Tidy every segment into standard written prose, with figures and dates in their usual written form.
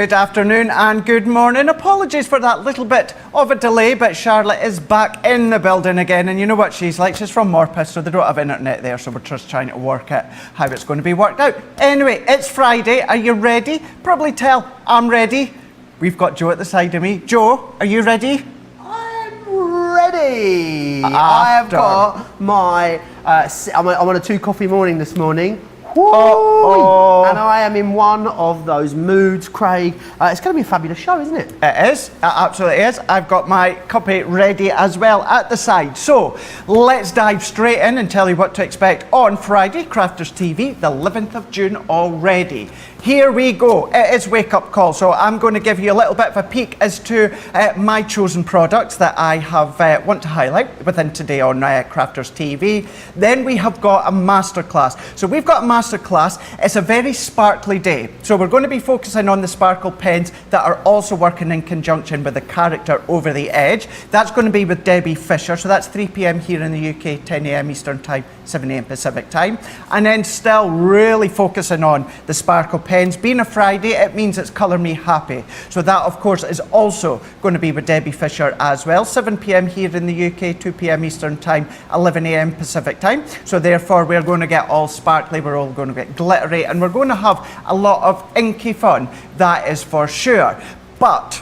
good afternoon and good morning. Apologies for that little bit of a delay, but Charlotte is back in the building again, and you know what she's like. She's from Morpeth, so they don't have internet there, so we're just trying to work out how it's going to be worked out. Anyway, it's Friday. Are you ready? Probably tell I'm ready. We've got Joe at the side of me. Joe, are you ready? I'm ready. After. I have got my, I'm on a 2 coffee morning this morning. And I am in one of those moods, Craig. It's going to be a fabulous show, isn't it? It is. It absolutely is. I've got my cuppa ready as well at the side. So let's dive straight in and tell you what to expect on Friday, Crafters TV, the 11th of June already. Here we go. It is Wake Up Call. So I'm going to give you a little bit of a peek as to my chosen products that I have want to highlight within today on Crafters TV. Then we have got a masterclass. So we've got a masterclass. It's a very sparkly day. So we're going to be focusing on the sparkle pens that are also working in conjunction with the character over the edge. That's going to be with Debbie Fisher. So that's 3 p.m. here in the UK, 10 a.m. Eastern Time, 7 a.m. Pacific Time. And then still really focusing on the sparkle pens. Being a Friday, it means it's Colour Me Happy. So that, of course, is also going to be with Debbie Fisher as well. 7 p.m. here in the UK, 2 p.m. Eastern Time, 11 a.m. Pacific Time. So therefore, we're going to get all sparkly, we're all going to get glittery, and we're going to have a lot of inky fun. That is for sure. But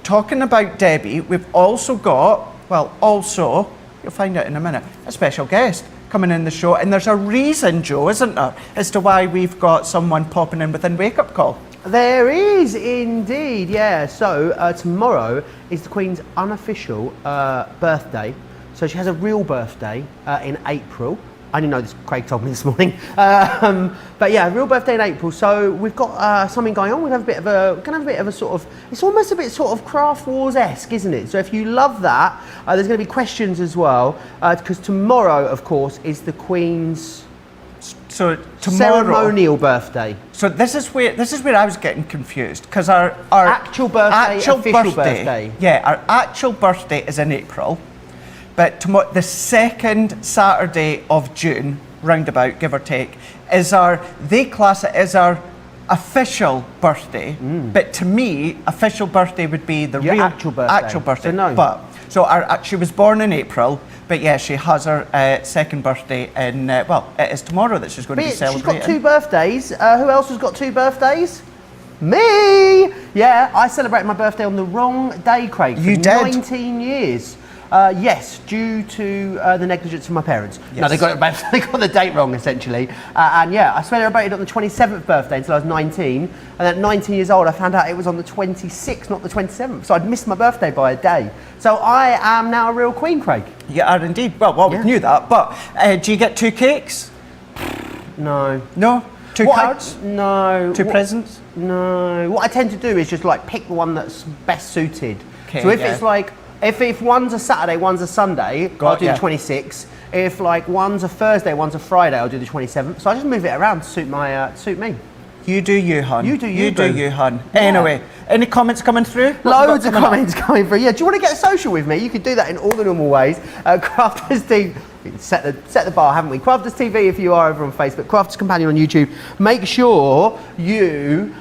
talking about Debbie, we've also got, you'll find out in a minute, a special guest coming in the show, and there's a reason, Joe, isn't there, as to why we've got someone popping in within Wake Up Call. There is indeed, yeah. So tomorrow is the Queen's unofficial birthday. So she has a real birthday in April. I didn't know this, Craig told me this morning. But yeah, real birthday in April. So we've got something going on. We're gonna have a bit of a sort of, it's almost a bit sort of Craft Wars-esque, isn't it? So if you love that, there's gonna be questions as well, because tomorrow, of course, is the Queen's ceremonial birthday. So this is where I was getting confused, because our actual birthday, official birthday. Yeah, our actual birthday is in April. But tomorrow, the second Saturday of June, roundabout, give or take, they class it as our official birthday. But to me, official birthday would be the real actual birthday. So no. She was born in April, but yeah, she has her second birthday in, it is tomorrow that she's going to be celebrating. She's got 2 birthdays. Who else has got 2 birthdays? Me! Yeah, I celebrated my birthday on the wrong day, Craig. You did? 19 years. Yes, due to the negligence of my parents. Yes. No, they got the date wrong, essentially. And yeah, I celebrated on the 27th birthday until I was 19. And at 19 years old, I found out it was on the 26th, not the 27th. So I'd missed my birthday by a day. So I am now a real queen, Craig. You are indeed. We knew that. But do you get 2 cakes? No. No? 2 cards? No. 2 presents? No. What I tend to do is just like pick the one that's best suited. Okay, so if it's like, if one's a Saturday, one's a Sunday, I'll do the 26th. If like one's a Thursday, one's a Friday, I'll do the 27th. So I just move it around to suit me. You do you, hun. You do you, hun. Yeah. Anyway, any comments coming through? Loads of comments coming through. Yeah, do you want to get social with me? You could do that in all the normal ways. Crafters TV, set the bar, haven't we? Crafters TV if you are over on Facebook. Crafters Companion on YouTube. Make sure you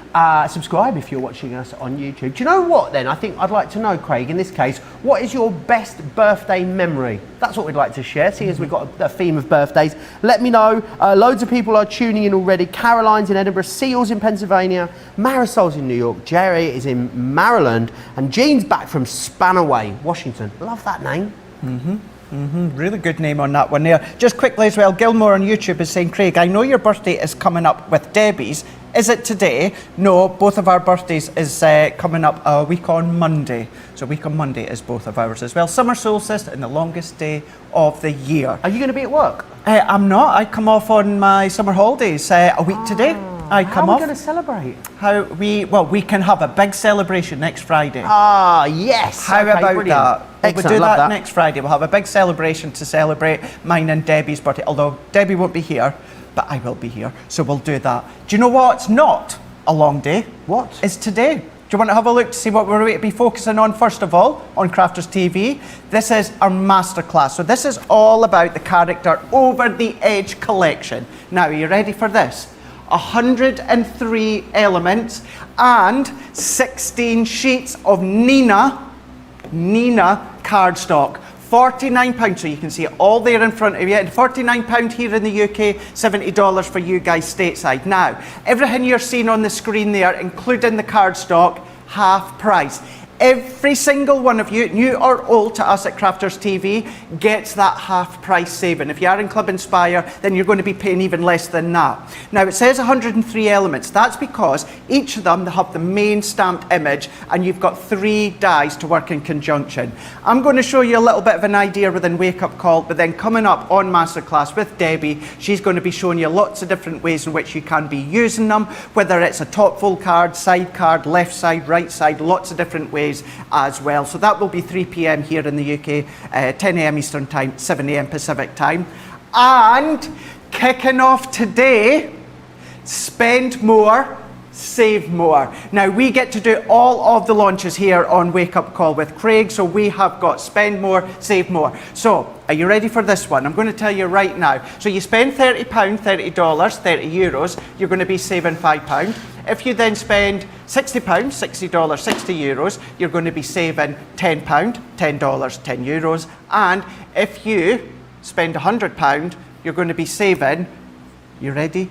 subscribe if you're watching us on YouTube. Do you know what then? I think I'd like to know, Craig, in this case, what is your best birthday memory? That's what we'd like to share, seeing as we've got a theme of birthdays. Let me know. Loads of people are tuning in already. Caroline's in Edinburgh, Seal's in Pennsylvania, Marisol's in New York, Jerry is in Maryland, and Jean's back from Spanaway, Washington. Love that name. Really good name on that one there. Just quickly as well, Gilmore on YouTube is saying, Craig, I know your birthday is coming up with Debbie's. Is it today? No, both of our birthdays is coming up a week on Monday. So a week on Monday is both of ours as well. Summer solstice and the longest day of the year. Are you going to be at work? I'm not. I come off on my summer holidays a week today. I come off. How are we going to celebrate? We can have a big celebration next Friday. Yes. How about brilliant. that? We'll do that next Friday. We'll have a big celebration to celebrate mine and Debbie's birthday. Although Debbie won't be here, but I will be here. So we'll do that. Do you know what's not a long day? What? It's today. Do you want to have a look to see what we're going to be focusing on first of all on Crafters TV? This is our masterclass. So this is all about the character Over the Edge collection. Now, are you ready for this? 103 elements, and 16 sheets of Nina cardstock. £49, so you can see it all there in front of you, and £49 here in the UK, $70 for you guys stateside. Now, everything you're seeing on the screen there, including the cardstock, half price. Every single one of you, new or old to us at Crafters TV, gets that half price saving. If you are in Club Inspire, then you're going to be paying even less than that. Now, it says 103 elements. That's because each of them have the main stamped image, and you've got 3 dies to work in conjunction. I'm going to show you a little bit of an idea within Wake Up Call, but then coming up on Masterclass with Debbie, she's going to be showing you lots of different ways in which you can be using them, whether it's a top fold card, side card, left side, right side, lots of different ways as well. So that will be 3 p.m. here in the UK, 10 a.m. Eastern Time, 7 a.m. Pacific Time. And kicking off today, spend more, save more. Now, we get to do all of the launches here on Wake Up Call with Craig, so we have got spend more, save more. So, are you ready for this one? I'm going to tell you right now. So you spend £30, $30, 30 euros, you're going to be saving £5. If you then spend £60, $60, 60 euros, you're going to be saving £10, $10, 10 euros. And if you spend £100, you're going to be saving, you ready?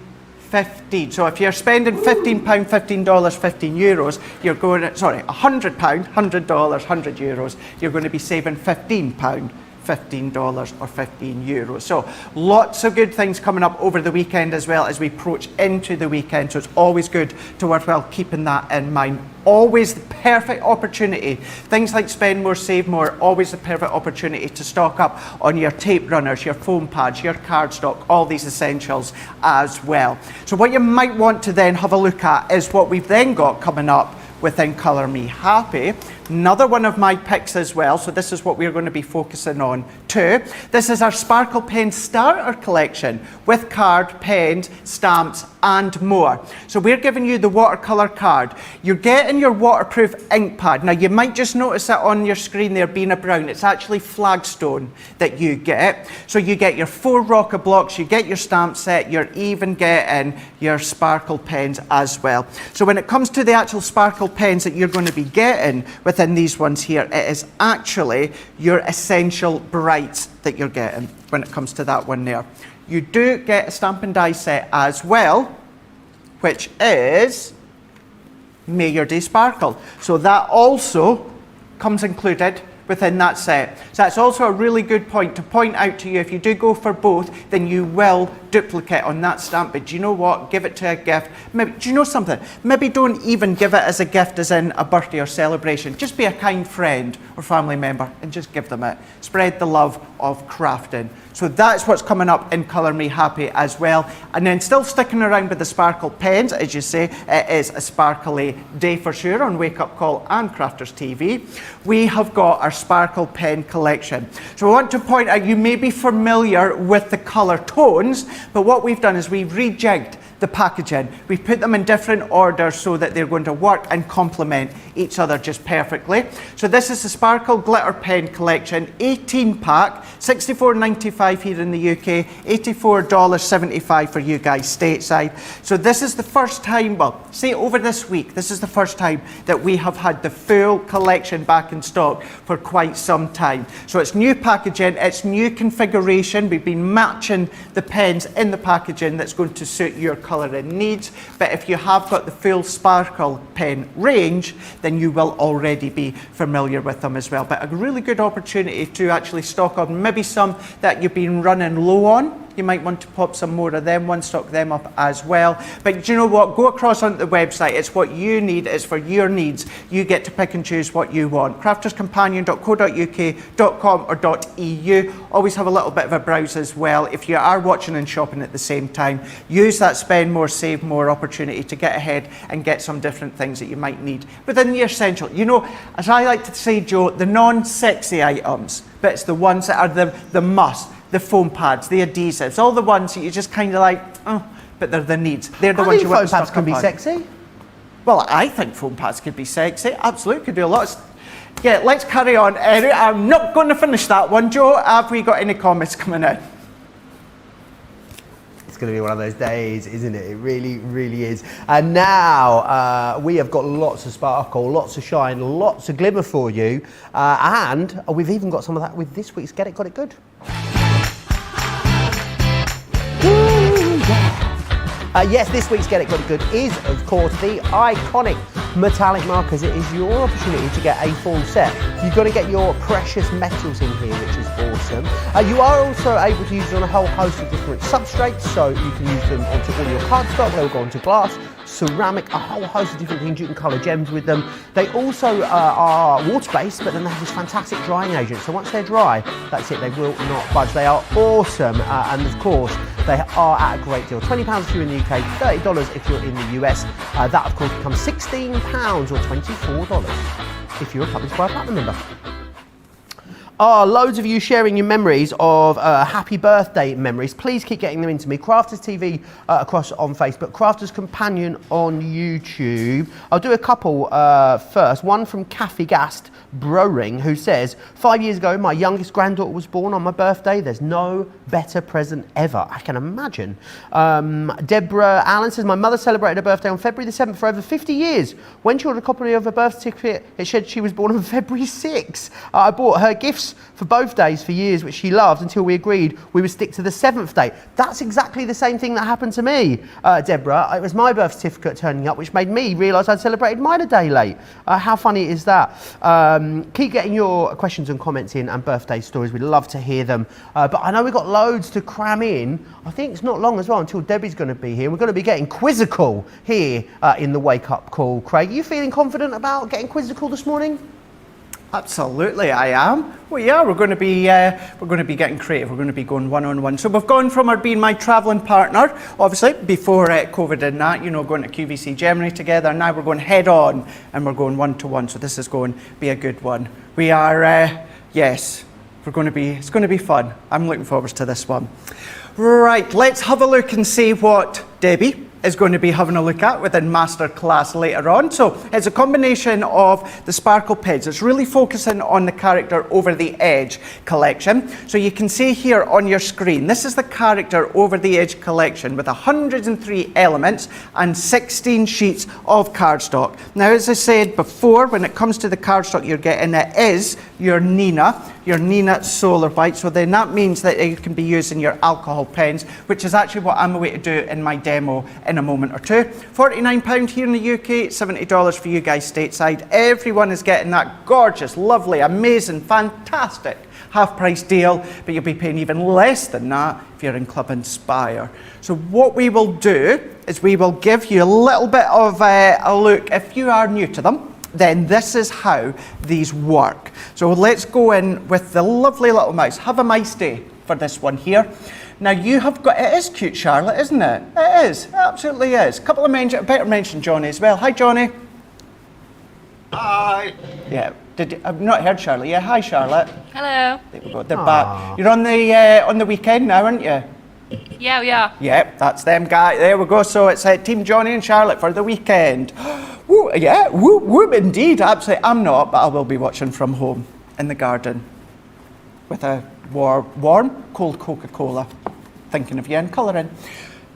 15. So if you're spending £15, $15, 15 euros, you're going to, sorry, £100, $100, 100 euros, you're going to be saving £15, $15 or 15 euros. So lots of good things coming up over the weekend as well as we approach into the weekend. So it's always good to worthwhile keeping that in mind. Always the perfect opportunity. Things like spend more, save more, always the perfect opportunity to stock up on your tape runners, your foam pads, your cardstock, all these essentials as well. So what you might want to then have a look at is what we've then got coming up within Colour Me Happy. Another one of my picks as well, so this is what we're going to be focusing on too. This is our Sparkle Pen Starter Collection with card, pens, stamps and more. So we're giving you the watercolour card. You're getting your waterproof ink pad. Now you might just notice it on your screen there being a brown. It's actually flagstone that you get. So you get your 4 rocker blocks, you get your stamp set, you're even getting your sparkle pens as well. So when it comes to the actual sparkle pens that you're going to be getting within these ones here, it is actually your essential brights that you're getting when it comes to that one there. You do get a stamp and die set as well, which is May Your Day Sparkle. So that also comes included within that set. So that's also a really good point to point out to you. If you do go for both, then you will duplicate on that stamp. But do you know what? Give it to a gift. Maybe, do you know something? Maybe don't even give it as a gift as in a birthday or celebration. Just be a kind friend or family member and just give them it. Spread the love of crafting. So that's what's coming up in Colour Me Happy as well. And then still sticking around with the sparkle pens, as you say, it is a sparkly day for sure on Wake Up Call and Crafters TV. We have got our sparkle pen collection. So I want to point out, you may be familiar with the colour tones, but what we've done is we've rejigged the packaging. We've put them in different orders so that they're going to work and complement each other just perfectly. So this is the Sparkle Glitter Pen Collection, 18 pack, $64.95 here in the UK, $84.75 for you guys stateside. So this is the first time, well, say over this week, this is the first time that we have had the full collection back in stock for quite some time. So it's new packaging, it's new configuration. We've been matching the pens in the packaging that's going to suit your colouring needs. But if you have got the full sparkle pen range, then you will already be familiar with them as well. But a really good opportunity to actually stock up maybe some that you've been running low on. You might want to pop some more of them, stock them up as well. But do you know what? Go across onto the website. It's what you need. It's for your needs. You get to pick and choose what you want. crafterscompanion.co.uk.com or .eu. Always have a little bit of a browse as well. If you are watching and shopping at the same time, use that spend more, save more opportunity to get ahead and get some different things that you might need within the essential. You know, as I like to say, Joe, the non-sexy items, but it's the ones that are the must. The foam pads, the adhesives, all the ones that you just kind of like, oh, but they're the needs. They're the ones you want to stock up on. Foam pads can be sexy. Well, I think foam pads could be sexy. Absolutely, could do a lot of... Yeah, let's carry on. I'm not going to finish that one, Joe. Have we got any comments coming in? It's going to be one of those days, isn't it? It really, really is. And now we have got lots of sparkle, lots of shine, lots of glimmer for you. And we've even got some of that with this week's Get It, Got It Good. Yes, this week's Get It, Got It Good is, of course, the iconic metallic markers. It is your opportunity to get a full set. You've got to get your precious metals in here, which is awesome. You are also able to use it on a whole host of different substrates, so you can use them onto all your cardstock. They'll go onto glass, ceramic, a whole host of different things. You can colour gems with them. They also are water-based, but then they have this fantastic drying agent. So once they're dry, that's it, they will not budge. They are awesome, and of course, they are at a great deal. £20 if you're in the UK, $30 if you're in the US. That, of course, becomes £16 or $24 if you're a Club Inspire Platinum member. Loads of you sharing your memories of happy birthday memories. Please keep getting them into me. Crafters TV across on Facebook, Crafters Companion on YouTube. I'll do a couple first. One from Kathy Gast Browring, who says, 5 years ago, my youngest granddaughter was born on my birthday. There's no better present ever. I can imagine. Deborah Allen says, my mother celebrated her birthday on February the 7th for over 50 years. When she ordered a copy of her birth certificate, it said she was born on February 6th. I bought her gifts for both days for years, which she loved, until we agreed we would stick to the 7th day. That's exactly the same thing that happened to me, Deborah. It was my birth certificate turning up, which made me realise I'd celebrated mine a day late. How funny is that? Keep getting your questions and comments in and birthday stories. We'd love to hear them. But I know we've got loads to cram in. I think it's not long as well until Debbie's going to be here. We're going to be getting quizzical here in the Wake Up Call. Craig, are you feeling confident about getting quizzical this morning? Absolutely, I am. Well, yeah, we're going to be getting creative. We're going to be going one-on-one. So we've gone from her being my travelling partner, obviously before COVID and that, you know, going to QVC Gemini together. Now we're going head on, and we're going one-to-one. So this is going to be a good one. We are, yes, it's going to be fun. I'm looking forward to this one. Right, let's have a look and see what Debbie is going to be having a look at within Masterclass later on. So it's a combination of the Sparkle Peds. It's really focusing on the Character Over the Edge collection. So you can see here on your screen, this is the Character Over the Edge collection with 103 elements and 16 sheets of cardstock. Now, as I said before, when it comes to the cardstock you're getting, it is your Nina Solar White. So then that means that it can be used in your alcohol pens, which is actually what I'm going to do in my demo in a moment or two. £49 here in the UK, $70 for you guys stateside. Everyone is getting that gorgeous, lovely, amazing, fantastic half-price deal, but you'll be paying even less than that if you're in Club Inspire. So what we will do is we will give you a little bit of a look. If you are new to them, then this is how these work. So let's go in with the lovely little mouse. Have a nice day for this one here. Now you have got, it is cute, Charlotte, isn't it? It is, it absolutely is. A couple of better mention Johnny as well. Hi, Johnny. Hi. Yeah, I've not heard Charlotte. Yeah, hi, Charlotte. Hello. There we go, they're back. You're on the weekend now, aren't you? Yeah, we are. Yep, that's them guys. There we go. So it's Team Johnny and Charlotte for the weekend. Woo, yeah, woo, indeed. Absolutely. I'm not, but I will be watching from home in the garden with a warm, cold Coca-Cola. Thinking of you and colouring.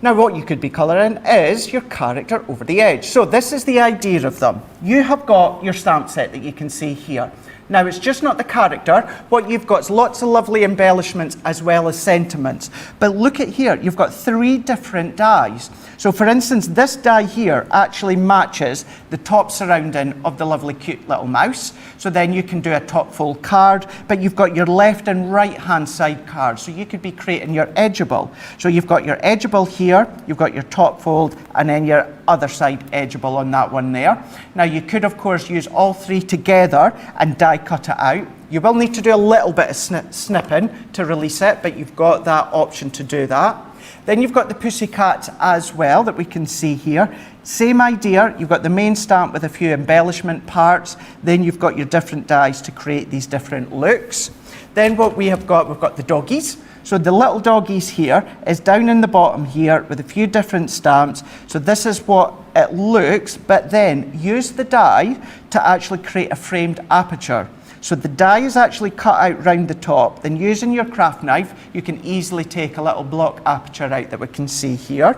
Now what you could be colouring is your Character Over the Edge. So this is the idea of them. You have got your stamp set that you can see here. Now it's just not the character. What you've got is lots of lovely embellishments as well as sentiments. But look at here, you've got 3 different dies. So for instance, this die here actually matches the top surrounding of the lovely cute little mouse. So then you can do a top fold card, but you've got your left and right hand side cards. So you could be creating your edgeable. So you've got your edgeable here, you've got your top fold, and then your other side edgeable on that one there. Now you could of course use all 3 together and die cut it out. You will need to do a little bit of snipping to release it, but you've got that option to do that. Then you've got the pussycat as well that we can see here. Same idea, you've got the main stamp with a few embellishment parts. Then you've got your different dies to create these different looks. Then what we've got the doggies. So the little doggies here is down in the bottom here with a few different stamps. So this is what it looks, but then use the die to actually create a framed aperture. So the die is actually cut out round the top. Then using your craft knife, you can easily take a little block aperture out that we can see here.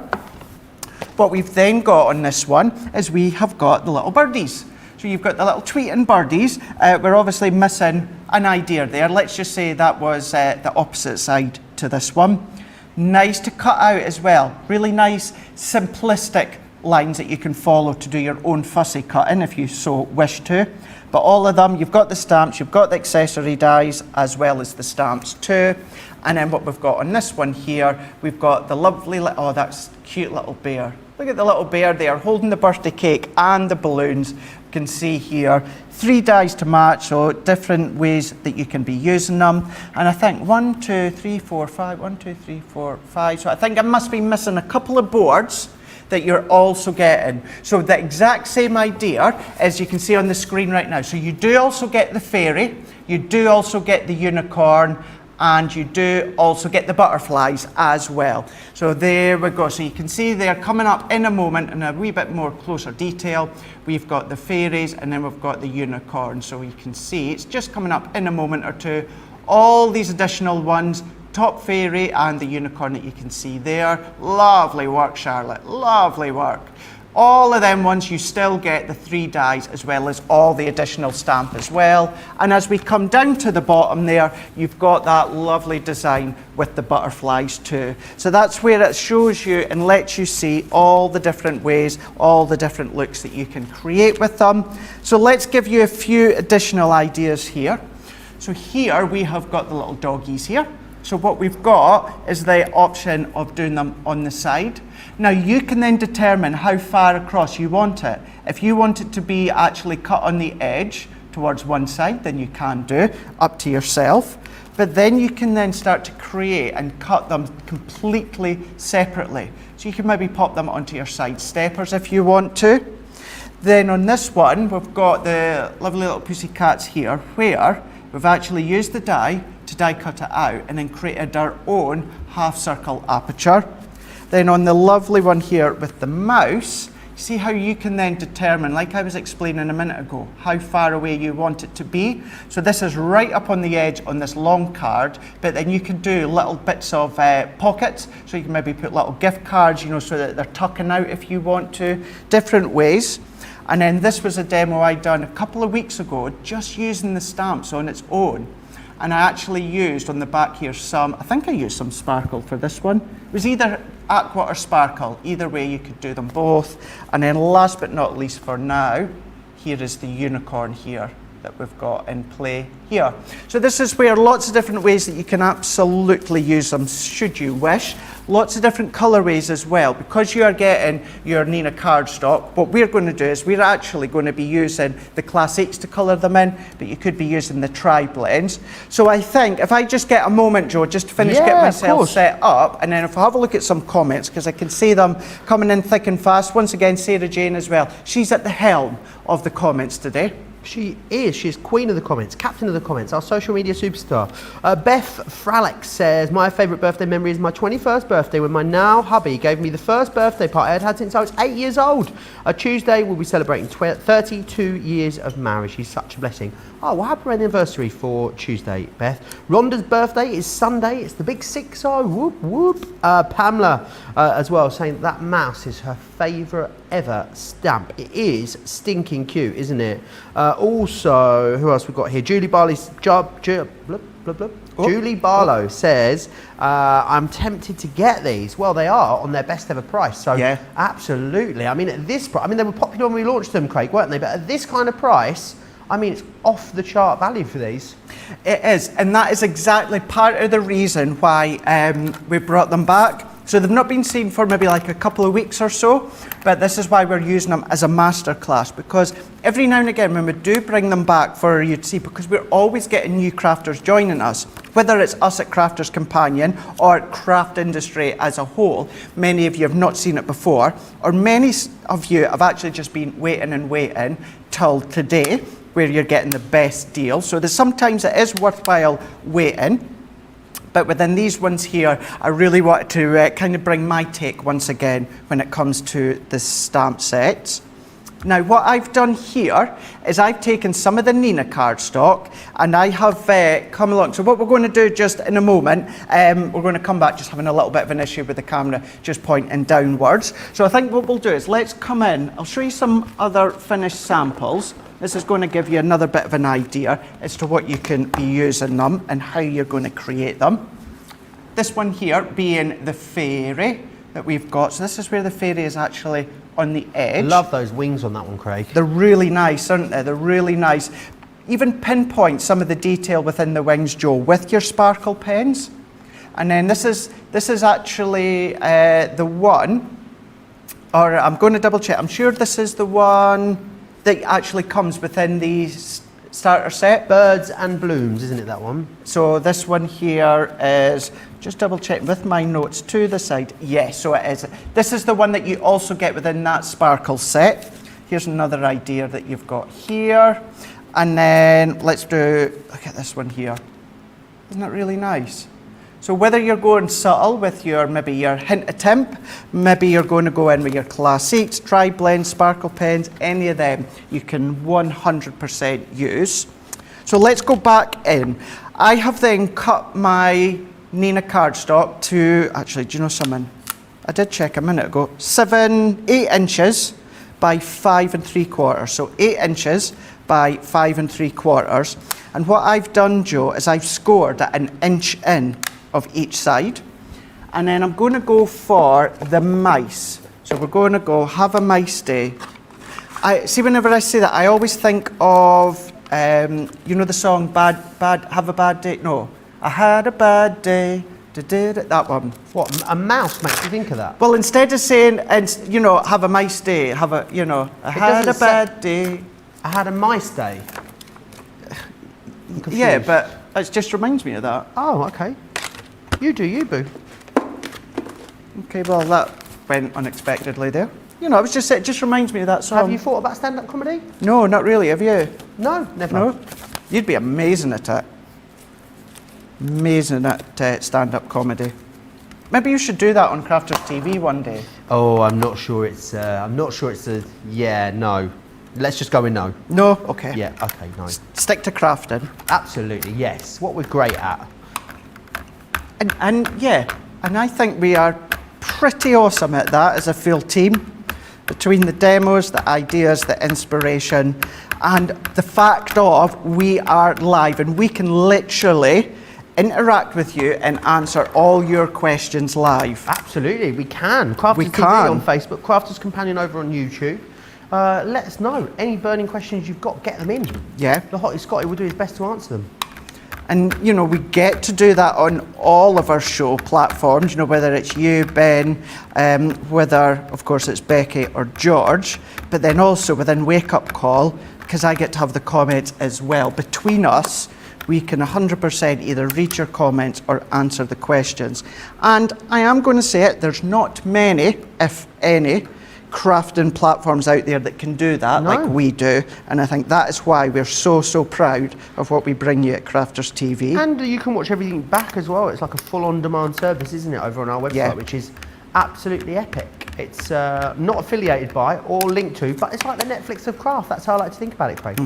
What we've then got on this one is we have got the little birdies. So you've got the little tweeting birdies. We're obviously missing an idea there. Let's just say that was the opposite side to this one. Nice to cut out as well. Really nice, simplistic lines that you can follow to do your own fussy cutting if you so wish to. But all of them, you've got the stamps, you've got the accessory dies as well as the stamps too. And then what we've got on this one here, we've got the lovely, oh that's cute little bear. Look at the little bear there holding the birthday cake and the balloons. You can see here 3 dies to match, so different ways that you can be using them. And I think 1, 2, 3, 4, 5, 1, 2, 3, 4, 5. So I think I must be missing a couple of boards that you're also getting. So the exact same idea as you can see on the screen right now. So you do also get the fairy, you do also get the unicorn, and you do also get the butterflies as well. So there we go. So you can see they're coming up in a moment in a wee bit more closer detail. We've got the fairies and then we've got the unicorn. So you can see it's just coming up in a moment or two. All these additional ones, top fairy and the unicorn that you can see there. Lovely work, Charlotte, lovely work. All of them ones, you still get the 3 dies as well as all the additional stamp as well. And as we come down to the bottom there, you've got that lovely design with the butterflies too. So that's where it shows you and lets you see all the different ways, all the different looks that you can create with them. So let's give you a few additional ideas here. So here we have got the little doggies here. So what we've got is the option of doing them on the side. Now you can then determine how far across you want it. If you want it to be actually cut on the edge towards one side, then you can do, up to yourself. But then you can then start to create and cut them completely separately. So you can maybe pop them onto your side steppers if you want to. Then on this one, we've got the lovely little pussycats here where we've actually used the die to die cut it out and then created our own half circle aperture. Then on the lovely one here with the mouse, see how you can then determine, like I was explaining a minute ago, how far away you want it to be. So this is right up on the edge on this long card, but then you can do little bits of pockets. So you can maybe put little gift cards, you know, so that they're tucking out if you want to, different ways. And then this was a demo I done a couple of weeks ago, just using the stamps on its own. And I actually used on the back here some, I think I used some sparkle for this one. It was either aqua or sparkle, either way you could do them both. And then last but not least for now, here is the unicorn here that we've got in play here. So this is where lots of different ways that you can absolutely use them should you wish. Lots of different colorways as well. Because you are getting your Nina cardstock, what we're going to do is we're actually going to be using the classics to color them in, but you could be using the tri-blends. So I think if I just get a moment, Joe, just to finish getting myself set up, and then if I have a look at some comments, because I can see them coming in thick and fast. Once again, Sarah Jane as well. She's at the helm of the comments today. She is. She's queen of the comments, captain of the comments, our social media superstar. Beth Fralick says, my favourite birthday memory is my 21st birthday when my now hubby gave me the first birthday party I'd had since I was 8 years old. A Tuesday we'll be celebrating 32 years of marriage. She's such a blessing. Oh, well, happy anniversary for Tuesday, Beth. Rhonda's birthday is Sunday. It's the big 6-0. Whoop, whoop. Pamela as well, saying that mouse is her favourite ever stamp. It is stinking cute, isn't it? Also, who else we've got here? Julie Barley's Julie Barlow says, I'm tempted to get these. Well, they are on their best ever price. So yeah, absolutely. I mean, at this price, I mean, they were popular when we launched them, Craig, weren't they? But at this kind of price, I mean, it's off the chart value for these. It is, and that is exactly part of the reason why we brought them back. So they've not been seen for maybe like a couple of weeks or so, but this is why we're using them as a masterclass, because every now and again when we do bring them back for you to see, because we're always getting new crafters joining us, whether it's us at Crafters Companion or craft industry as a whole. Many of you have not seen it before, or many of you have actually just been waiting and waiting till today, where you're getting the best deal. So there's sometimes it is worthwhile waiting. But within these ones here, I really wanted to kind of bring my take once again when it comes to the stamp sets. Now, what I've done here is I've taken some of the Nina cardstock and I have come along. So what we're going to do just in a moment, we're going to come back just having a little bit of an issue with the camera just pointing downwards. So I think what we'll do is let's come in. I'll show you some other finished samples. This is going to give you another bit of an idea as to what you can be using them and how you're going to create them. This one here being the fairy that we've got. So this is where the fairy is actually on the edge. Love those wings on that one, Craig. They're really nice, aren't they? They're really nice. Even pinpoint some of the detail within the wings, Joe, with your sparkle pens. And then this is actually the one, or I'm going to double check. I'm sure this is the one that actually comes within the starter set. Birds and Blooms, isn't it, that one? So this one here is, just double check with my notes to the side. Yes, so it is. This is the one that you also get within that sparkle set. Here's another idea that you've got here. And then let's look at this one here. Isn't that really nice? So whether you're going subtle with maybe your hint of timp, maybe you're going to go in with your classiques, tri-blend, sparkle pens, any of them you can 100% use. So let's go back in. I have then cut my Nina cardstock to, actually, do you know something? I did check a minute ago. 8 inches by 5 3/4. So 8 inches by 5 3/4. And what I've done, Joe, is I've scored at 1 inch in of each side. And then I'm going to go for the mice. So we're going to go have a mice day. See, whenever I say that, I always think of, you know the song Have a Bad Day? No. I had a bad day, that one. What, a mouse makes you think of that? Well, instead of saying, you know, have a mice day, I had a bad day. I had a mice day. Yeah, but it just reminds me of that. Oh, okay. You do you, boo. Okay, well, that went unexpectedly there. You know, it just reminds me of that song. Have you thought about stand-up comedy? No, not really, have you? No, never. No? You'd be amazing at it. Amazing at stand-up comedy. Maybe you should do that on Crafters TV one day. Oh, I'm not sure it's yeah, no. Let's just go with no. No? Okay. Yeah, okay, no. Stick to crafting. Absolutely, yes. What we're great at. And I think we are pretty awesome at that as a full team. Between the demos, the ideas, the inspiration, and the fact of we are live and we can literally interact with you and answer all your questions live. Absolutely, we can. Crafters TV on Facebook, Crafters Companion over on YouTube. Let us know. Any burning questions you've got, get them in. Yeah. The Hottie Scotty will do his best to answer them. And, you know, we get to do that on all of our show platforms, you know, whether it's you, Ben, whether, of course, it's Becky or George, but then also within Wake Up Call, because I get to have the comments as well. Between us, we can 100% either read your comments or answer the questions. And I am going to say it, there's not many, if any, crafting platforms out there that can do that like we do, and I think that is why we're so proud of what we bring you at Crafters TV. And you can watch everything back as well. It's like a full on-demand service, isn't it, over on our website, which is absolutely epic. It's not affiliated by or linked to, but it's like the Netflix of craft. That's how I like to think about it, Craig.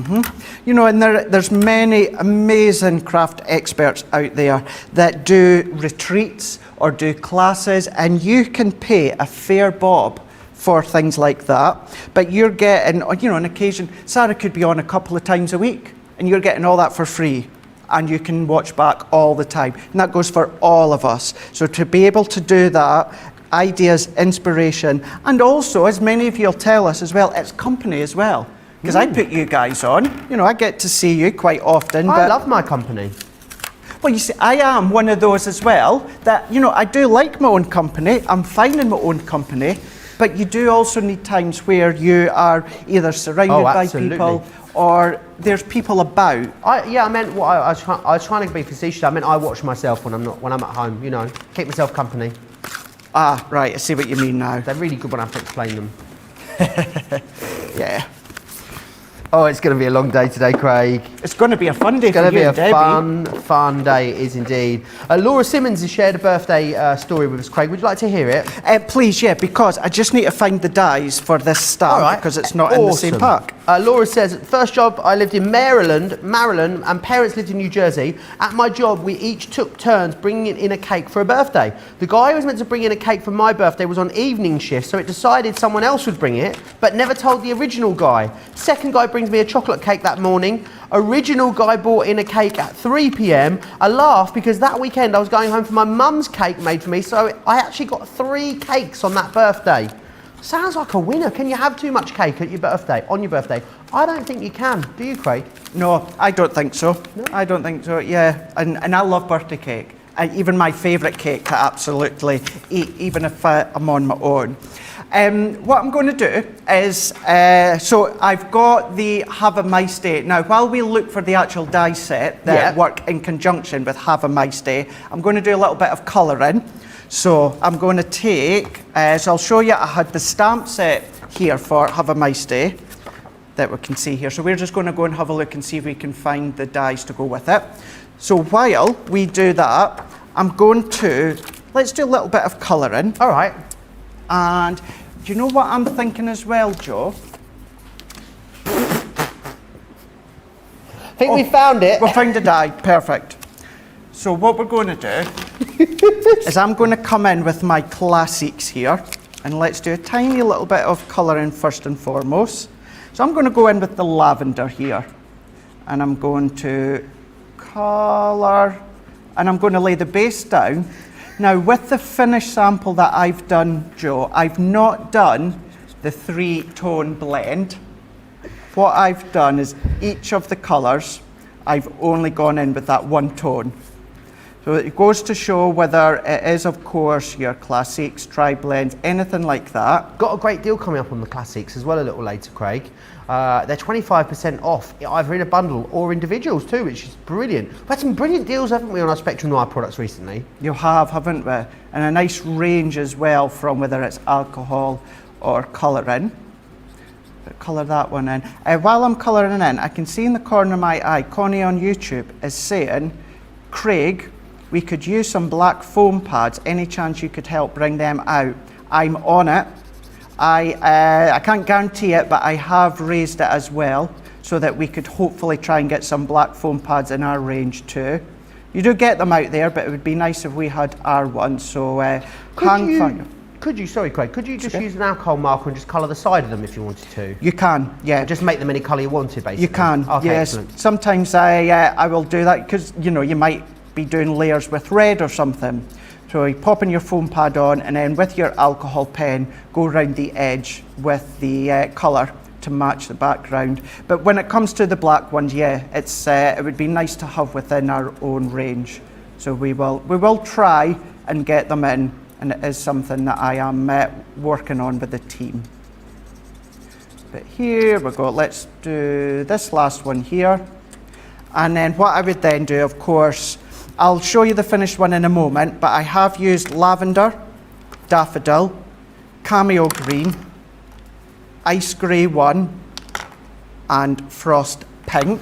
You know, and there's many amazing craft experts out there that do retreats or do classes, and you can pay a fair bob for things like that, but you're getting, you know, on occasion, Sarah could be on a couple of times a week, and you're getting all that for free, and you can watch back all the time, and that goes for all of us. So to be able to do that, ideas, inspiration, and also, as many of you will tell us as well, it's company as well, because I put you guys on, you know, I get to see you quite often. I love my company. Well, you see, I am one of those as well, that, you know, I do like my own company, I'm fine in my own company, but you do also need times where you are either surrounded by people or there's people about. I meant what I was trying to be facetious. I meant I watch myself when I'm at home. You know, keep myself company. Ah, right. I see what you mean now. They're really good when I have to explain them. Yeah. Oh, it's going to be a long day today, Craig. It's going to be a fun day It's going for to be you, a Debbie. fun day, it is indeed. Laura Simmons has shared a birthday story with us, Craig. Would you like to hear it? Please, yeah, because I just need to find the dies for this stamp because it's not in the same pack. Laura says, first job, I lived in Maryland, and parents lived in New Jersey. At my job, we each took turns bringing in a cake for a birthday. The guy who was meant to bring in a cake for my birthday was on evening shift, so it decided someone else would bring it, but never told the original guy. Second guy brings me a chocolate cake that morning. Original guy brought in a cake at 3 p.m. I laugh because that weekend I was going home for my mum's cake made for me, so I actually got 3 cakes on that birthday. Sounds like a winner. Can you have too much cake at your birthday, on your birthday? I don't think you can. Do you, Craig? No, I don't think so. No? I don't think so, yeah. And I love birthday cake. Even my favourite cake, I absolutely eat, even if I'm on my own. What I'm going to do is, so I've got the Have a Nice Day. Now, while we look for the actual die set that work in conjunction with Have a Nice Day, I'm going to do a little bit of colouring. So I'm going to take, so I'll show you, I had the stamp set here for Have a Nice Day that we can see here. So we're just going to go and have a look and see if we can find the dies to go with it. So while we do that, I'm going to, let's do a little bit of colouring. All right. And do you know what I'm thinking as well, Joe? I think we found it. We found a die, perfect. So what we're going to do is I'm going to come in with my classics here, and let's do a tiny little bit of colouring first and foremost. So I'm going to go in with the lavender here, and I'm going to colour, and I'm going to lay the base down. Now with the finished sample that I've done, Joe, I've not done the 3-tone blend. What I've done is each of the colours, I've only gone in with that 1 tone. So it goes to show whether it is, of course, your classics, tri-blends, anything like that. Got a great deal coming up on the classics as well a little later, Craig. They're 25% off, either in a bundle or individuals too, which is brilliant. We've had some brilliant deals, haven't we, on our Spectrum Noir products recently? You have, haven't we? And a nice range as well from whether it's alcohol or colouring. Colour that one in. While I'm colouring in, I can see in the corner of my eye, Connie on YouTube is saying, Craig, we could use some black foam pads. Any chance you could help bring them out? I'm on it. I can't guarantee it, but I have raised it as well so that we could hopefully try and get some black foam pads in our range too. You do get them out there, but it would be nice if we had our ones. So Could you, sorry Craig, could you just use an alcohol marker and just colour the side of them if you wanted to? You can, yeah. And just make them any colour you wanted, basically? You can, okay, yes. Excellent. Sometimes I will do that because, you know, you might be doing layers with red or something. So you pop in your foam pad on and then with your alcohol pen, go around the edge with the colour to match the background. But when it comes to the black ones, yeah, it would be nice to have within our own range. So we will try and get them in, and it is something that I am working on with the team. But here we go, let's do this last one here. And then what I would then do, of course, I'll show you the finished one in a moment, but I have used lavender, daffodil, cameo green, ice grey one, and frost pink.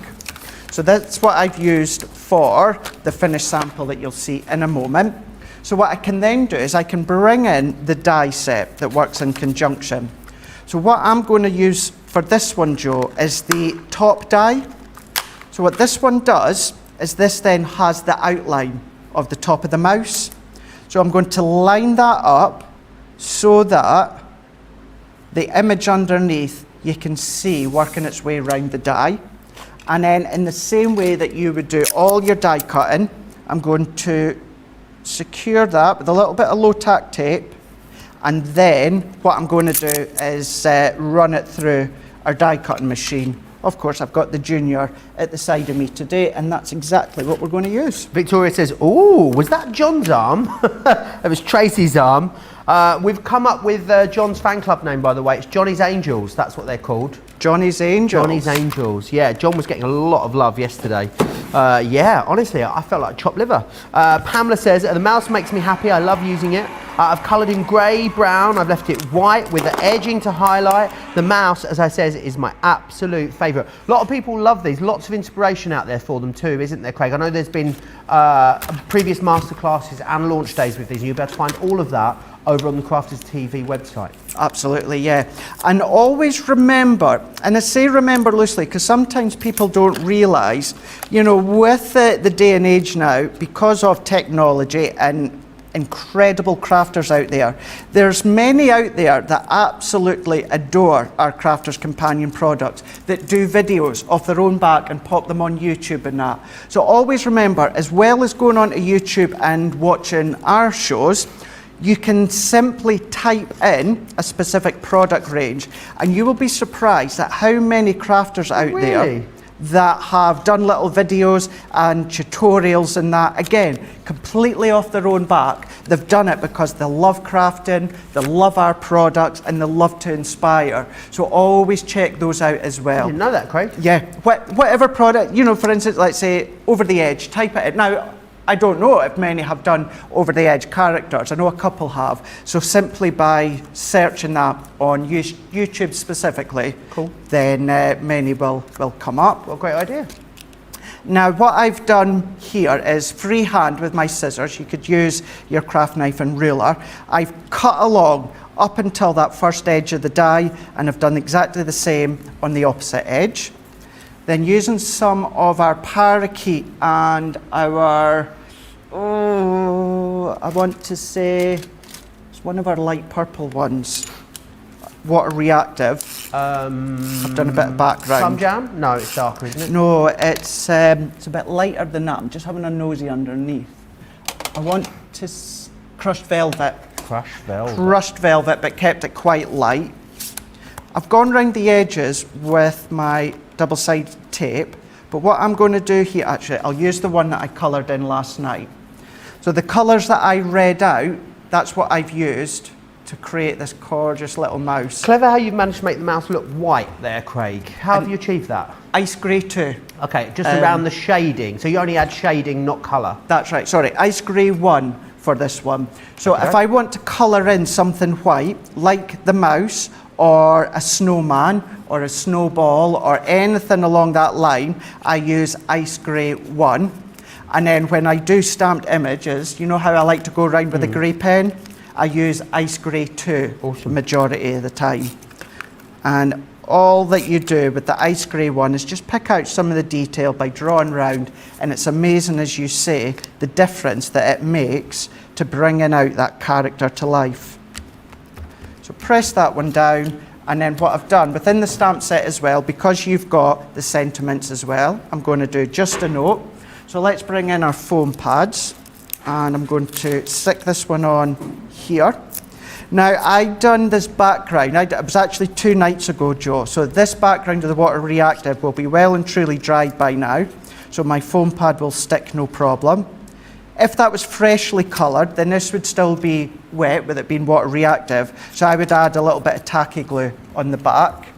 So that's what I've used for the finished sample that you'll see in a moment. So what I can then do is I can bring in the die set that works in conjunction. So what I'm going to use for this one, Joe, is the top die. So what this one does is this then has the outline of the top of the mouse. So I'm going to line that up so that the image underneath you can see working its way around the die. And then in the same way that you would do all your die cutting, I'm going to secure that with a little bit of low tack tape, and then what I'm going to do is run it through our die cutting machine. Of course, I've got the Junior at the side of me today, and that's exactly what we're going to use. Victoria says, "Oh, was that John's arm?" It was Tracy's arm. We've come up with John's fan club name, by the way. It's Johnny's Angels. That's what they're called. Johnny's Angels. Johnny's Angels. Yeah, John was getting a lot of love yesterday. Yeah, honestly, I felt like chopped liver. Pamela says, "The mouse makes me happy. I love using it. I've coloured him grey, brown. I've left it white with the edging to highlight. The mouse, as I said, is my absolute favourite. A lot of people love these. Lots of inspiration out there for them too, isn't there, Craig? I know there's been previous masterclasses and launch days with these, and you'll be able to find all of that over on the Crafters TV website. Absolutely, yeah. And always remember, and I say remember loosely because sometimes people don't realise, you know, with the day and age now, because of technology and incredible crafters out there, there's many out there that absolutely adore our Crafters Companion products, that do videos off their own back and pop them on YouTube and that. So always remember, as well as going onto YouTube and watching our shows, you can simply type in a specific product range and you will be surprised at how many crafters out there that have done little videos and tutorials and that, again, completely off their own back. They've done it because they love crafting, they love our products, and they love to inspire. So always check those out as well. I didn't know that, Craig. Yeah, whatever product, you know, for instance, let's say Over the Edge, type it in. Now, I don't know if many have done Over the Edge characters. I know a couple have. So simply by searching that on YouTube specifically, then many will come up. What a great idea. Now what I've done here is freehand with my scissors. You could use your craft knife and ruler. I've cut along up until that first edge of the die, and I've done exactly the same on the opposite edge. Then using some of our parakeet and our, I want to say, it's one of our light purple ones, water reactive. I've done a bit of background. Plum jam? No, it's darker, isn't it? No, it's a bit lighter than that. I'm just having a nosy underneath. I want to, crushed velvet. Crushed velvet. Crushed velvet, but kept it quite light. I've gone round the edges with my double-sided tape, but what I'm going to do here, actually, I'll use the one that I coloured in last night. So the colours that I read out, that's what I've used to create this gorgeous little mouse. Clever how you've managed to make the mouse look white there, Craig. How have you achieved that? Ice grey too. Okay, just around the shading. So you only add shading, not colour. That's right, sorry, ice grey 1 for this one. So if I want to colour in something white, like the mouse, or a snowman, or a snowball, or anything along that line, I use ice grey 1. And then when I do stamped images, you know how I like to go around with a grey pen? I use ice grey 2 majority of the time. And all that you do with the ice grey 1 is just pick out some of the detail by drawing round, and it's amazing, as you say, the difference that it makes to bringing out that character to life. So press that one down, and then what I've done within the stamp set as well, because you've got the sentiments as well, I'm going to do just a note. So let's bring in our foam pads, and I'm going to stick this one on here. Now, I'd done this background, it was actually 2 nights ago, Joe, so this background of the water reactive will be well and truly dried by now, so my foam pad will stick no problem. If that was freshly coloured, then this would still be wet with it being water reactive, so I would add a little bit of tacky glue on the back.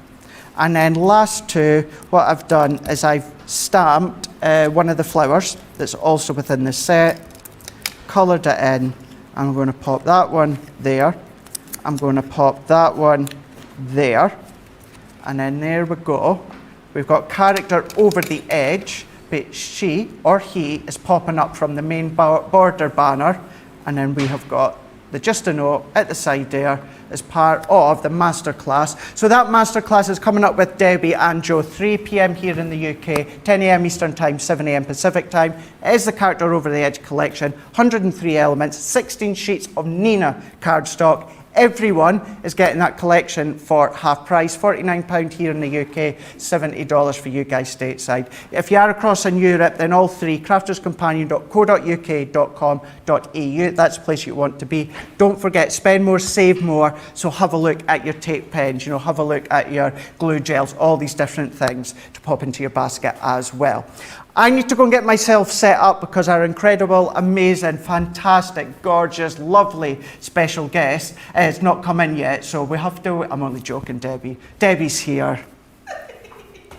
And then last two, what I've done is I've stamped one of the flowers that's also within the set, coloured it in. I'm going to pop that one there. I'm going to pop that one there. And then there we go. We've got character over the edge, but she or he is popping up from the main border banner. And then we have got the just a note at the side there as part of the masterclass. So that masterclass is coming up with Debbie and Joe, 3 p.m. here in the UK, 10 a.m. Eastern Time, 7 a.m. Pacific Time. It is the Character Over the Edge collection, 103 elements, 16 sheets of Nina cardstock. Everyone is getting that collection for half price, £49 here in the UK, $70 for you guys stateside. If you are across in Europe, then all three, crafterscompanion.co.uk.com.au, that's the place you want to be. Don't forget, spend more, save more, so have a look at your tape pens, have a look at your glue gels, all these different things to pop into your basket as well. I need to go and get myself set up because our incredible, amazing, fantastic, gorgeous, lovely special guest has not come in yet, so we have to, I'm only joking, Debbie. Debbie's here.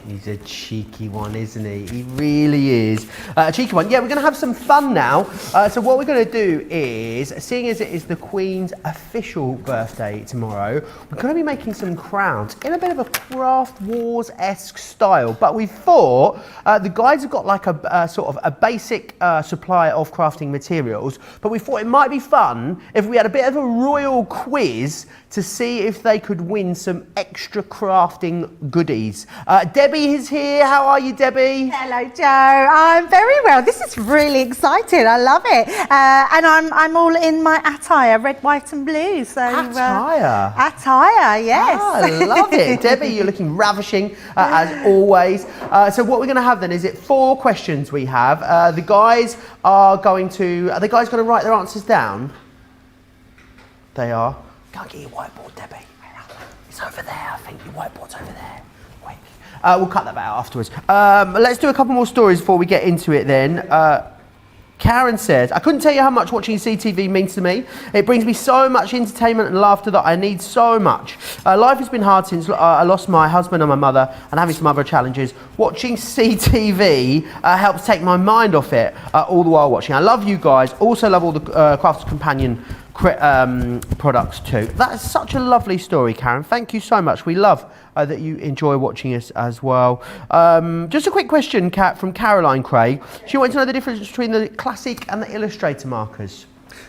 He's a cheeky one, isn't he? He really is. A cheeky one. Yeah, we're going to have some fun now. So what we're going to do is, seeing as it is the Queen's official birthday tomorrow, we're going to be making some crowns in a bit of a Craft Wars-esque style. But we thought the guys have got like a sort of a basic supply of crafting materials, but we thought it might be fun if we had a bit of a royal quiz to see if they could win some extra crafting goodies. Debbie is here. How are you, Debbie? Hello, Joe. I'm very well. This is really exciting. I love it. And I'm all in my attire, red, white and blue. So Attire? Attire, yes. I love it. Debbie, you're looking ravishing as always. So what we're going to have then is 4 questions we have. The guys are going to write their answers down? They are. Go and get your whiteboard, Debbie. It's over there, I think. Your whiteboard's over there. Quick. We'll cut that out afterwards. Let's do a couple more stories before we get into it then. Karen says, I couldn't tell you how much watching CTV means to me. It brings me so much entertainment and laughter that I need so much. Life has been hard since I lost my husband and my mother and having some other challenges. Watching CTV helps take my mind off it all the while watching. I love you guys. Also love all the Crafters Companion products too. That is such a lovely story, Karen. Thank you so much. We love that you enjoy watching us as well. Just a quick question, Kat, from Caroline Craig. She wants to know the difference between the classic and the Illustrator markers.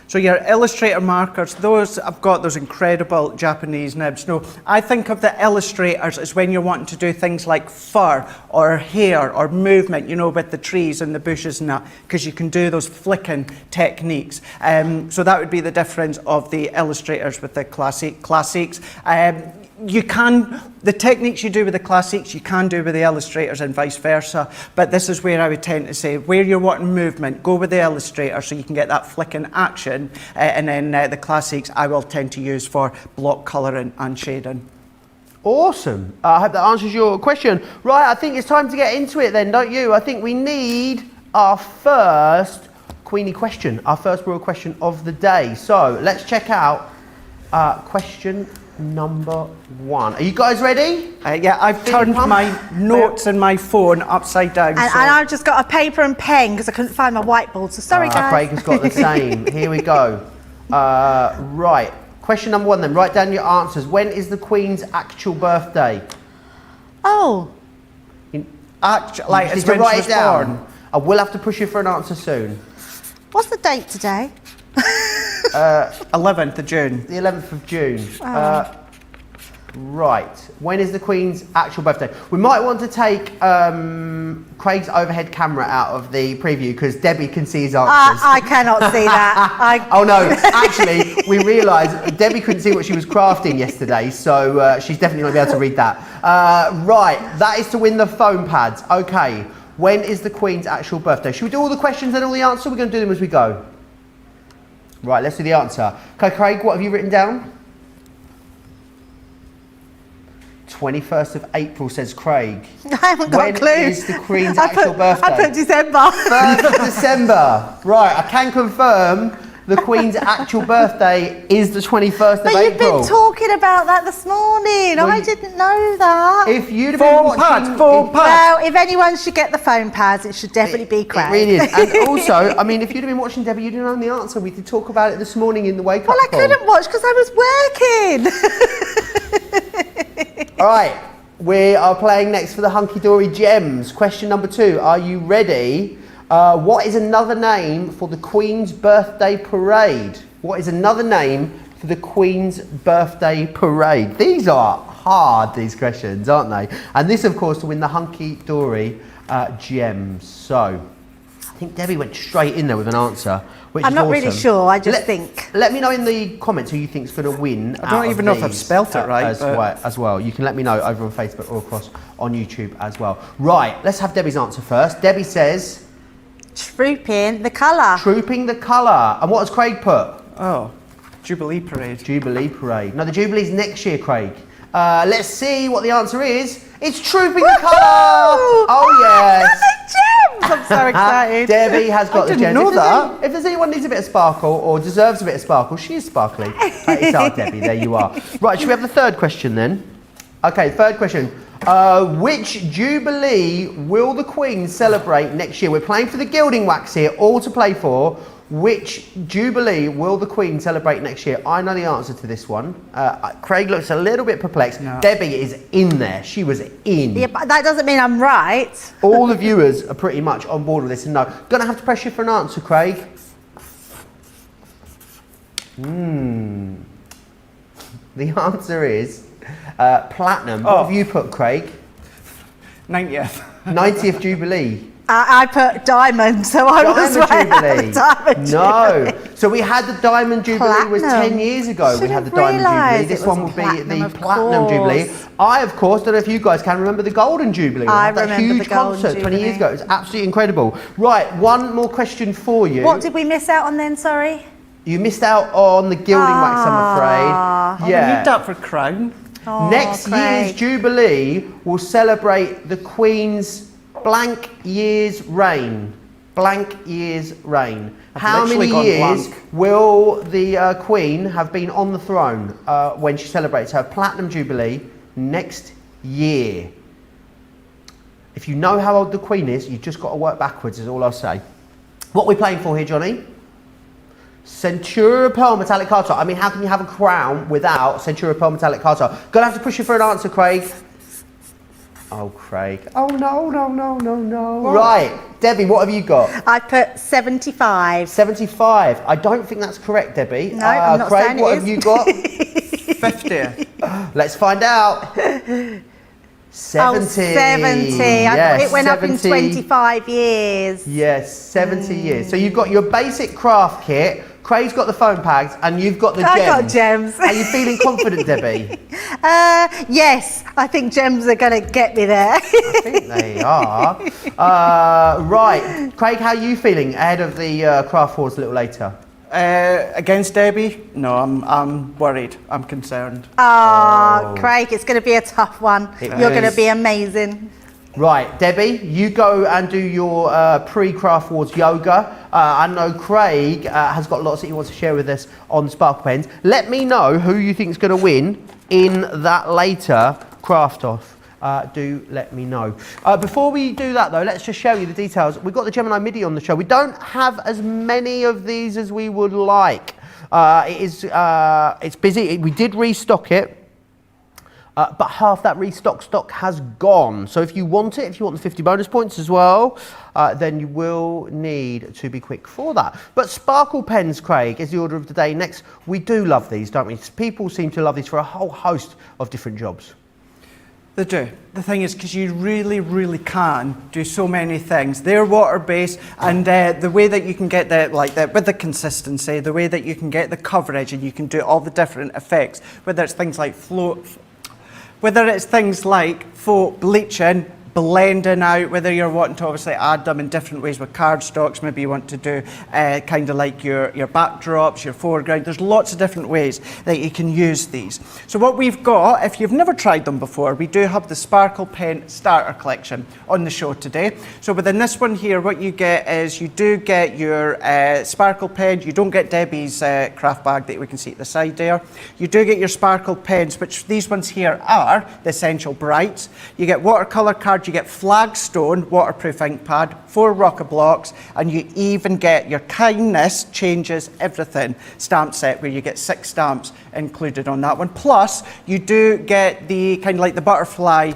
So your Illustrator markers, I've got those incredible Japanese nibs. No, I think of the Illustrators as when you're wanting to do things like fur or hair or movement, you know, with the trees and the bushes and that, because you can do those flicking techniques. So that would be the difference of the Illustrators with the classics. The techniques you do with the classics, you can do with the Illustrators and vice versa, but this is where I would tend to say, where you're wanting movement, go with the Illustrator so you can get that flicking action, and then the classics I will tend to use for block colouring and shading. Awesome. I hope that answers your question. Right, I think it's time to get into it then, don't you? I think we need our first Queenie question, our first royal question of the day. So let's check out question number 1. Are you guys ready? Yeah, I've turned my notes and my phone upside down. And I've just got a paper and pen because I couldn't find my whiteboard. So sorry, guys. Craig has got the same. Here we go. Right. Question number 1 then. Write down your answers. When is the Queen's actual birthday? Oh. Like it's to when write she was it down. born. I will have to push you for an answer soon. What's the date today? 11th of June. The 11th of June. Right. When is the Queen's actual birthday? We might want to take Craig's overhead camera out of the preview because Debbie can see his answers. I cannot see that. Oh no, actually, we realised Debbie couldn't see what she was crafting yesterday, so she's definitely not going to be able to read that. Right, that is to win the foam pads. Okay, when is the Queen's actual birthday? Should we do all the questions and all the answers? We're going to do them as we go. Right, let's do the answer. Okay, Craig, what have you written down? 21st of April, says Craig. I haven't got a clue. When is the Queen's actual birthday? I put December. 1st of December. Right, I can confirm the Queen's actual birthday is the 21st of But April. you've been talking about that this morning. Well, I didn't know that. If you'd have been watching... Well, if anyone should get the phone pads, it should definitely be Craig. It really is. And also, I mean, if you'd have been watching Debbie, you'd have known the answer. We did talk about it this morning in the wake-up Well, I couldn't watch because I was working. All right, we are playing next for the Hunky Dory Gems. Question number 2. Are you ready? What is another name for the Queen's Birthday Parade? What is another name for the Queen's Birthday Parade? These are hard, these questions, aren't they? And this, of course, to win the Hunky Dory Gems. So, I think Debbie went straight in there with an answer, which I'm is not awesome. really sure, I just think. Let me know in the comments who you think's going to win. I don't even know if I've spelt it right. As well. You can let me know over on Facebook or across on YouTube as well. Right, let's have Debbie's answer first. Debbie says... Trooping the colour. Trooping the colour. And what has Craig put? Oh, Jubilee Parade. Jubilee Parade. No, the Jubilee's next year, Craig. Let's see what the answer is. It's Trooping the Colour! Oh, yes. Gems! I'm so excited. Debbie has got the gems. I didn't know that. If there's anyone who needs a bit of sparkle or deserves a bit of sparkle, she is sparkly. It's our Debbie. There you are. Right, should we have the third question then? Okay, third question. Which Jubilee will the Queen celebrate next year? We're playing for the gilding wax here, all to play for. Which Jubilee will the Queen celebrate next year? I know the answer to this one. Craig looks a little bit perplexed. No. Debbie is in there. She was in. Yeah, but that doesn't mean I'm right. All the viewers are pretty much on board with this and no. Gonna have to press you for an answer, Craig. The answer is platinum. What have you put, Craig? 90th. 90th Jubilee. I put diamond, so I was right. Jubilee. Diamond No. Jubilee. So we had the Diamond Jubilee was 10 years ago. We had the Diamond Jubilee. This one will be the Platinum Jubilee. I, of course, don't know if you guys can remember the Golden Jubilee. We had that huge concert 20 years ago. It was absolutely incredible. Right, one more question for you. What did we miss out on then, sorry? You missed out on the gilding wax, I'm afraid. I need that for Crown. Next year's Jubilee will celebrate the Queen's blank year's reign. Blank year's reign. How many years will the Queen have been on the throne when she celebrates her Platinum Jubilee next year? If you know how old the Queen is, you've just got to work backwards, is all I'll say. What are we playing for here, Johnny? Centura Pearl Metallic Card Top. I mean, how can you have a crown without Centura Pearl Metallic Card Top? Gonna have to push you for an answer, Craig. Oh, Craig. Oh, no. What? Right. Debbie, what have you got? I put 75. 75. I don't think that's correct, Debbie. No, I'm not Craig, saying what it have is. you got? 50. Let's find out. 70. Oh, 70. Yes, I thought it went up in 70. 25 years. Yes, 70 years. So you've got your basic craft kit, Craig's got the phone pads, and you've got the gems. I got gems. Are you feeling confident, Debbie? Yes, I think gems are going to get me there. I think they are. Right, Craig, how are you feeling ahead of the craft wars a little later? Against Debbie? No, I'm worried. I'm concerned. Oh, Craig, it's going to be a tough one. You're going to be amazing. Right, Debbie, you go and do your pre-Craft Wars yoga. I know Craig has got lots that he wants to share with us on Sparkle Pens. Let me know who you think is going to win in that later craft off. Do let me know. Before we do that though, let's just show you the details. We've got the Gemini MIDI on the show. We don't have as many of these as we would like. It's busy. We did restock it. But half that restock stock has gone. So if you want it, if you want the 50 bonus points as well, then you will need to be quick for that. But Sparkle Pens, Craig, is the order of the day next. We do love these, don't we? People seem to love these for a whole host of different jobs. They do. The thing is, because you really, really can do so many things. They're water-based, and the way that you can get with the consistency, the way that you can get the coverage, and you can do all the different effects, whether it's things like faux bleaching, blending out, whether you're wanting to obviously add them in different ways with cardstocks, maybe you want to do kind of like your backdrops, your foreground. There's lots of different ways that you can use these. So what we've got, if you've never tried them before, we do have the Sparkle Pen Starter Collection on the show today. So within this one here, what you get is you do get your Sparkle Pen. You don't get Debbie's craft bag that we can see at the side there. You do get your Sparkle Pens, which these ones here are the Essential Brights. You get watercolour cards, you get Flagstone waterproof ink pad, 4 rocker blocks, and you even get your Kindness Changes Everything stamp set, where you get 6 stamps included on that one. Plus, you do get the kind of like the butterfly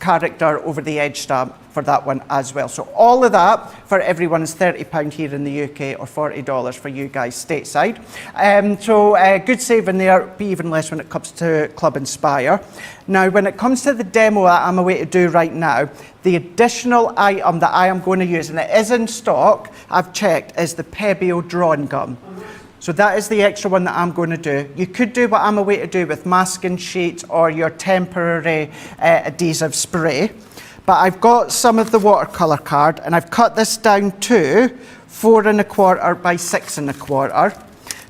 character over the edge stamp for that one as well. So all of that for everyone is £30 here in the UK or $40 for you guys stateside. So good saving there, be even less when it comes to Club Inspire. Now when it comes to the demo that I'm away to do right now, the additional item that I am going to use, and it is in stock, I've checked, is the Pebeo drawing gum. So that is the extra one that I'm going to do. You could do what I'm away to do with masking sheets or your temporary adhesive spray. But I've got some of the watercolour card, and I've cut this down to 4 1/4 by 6 1/4.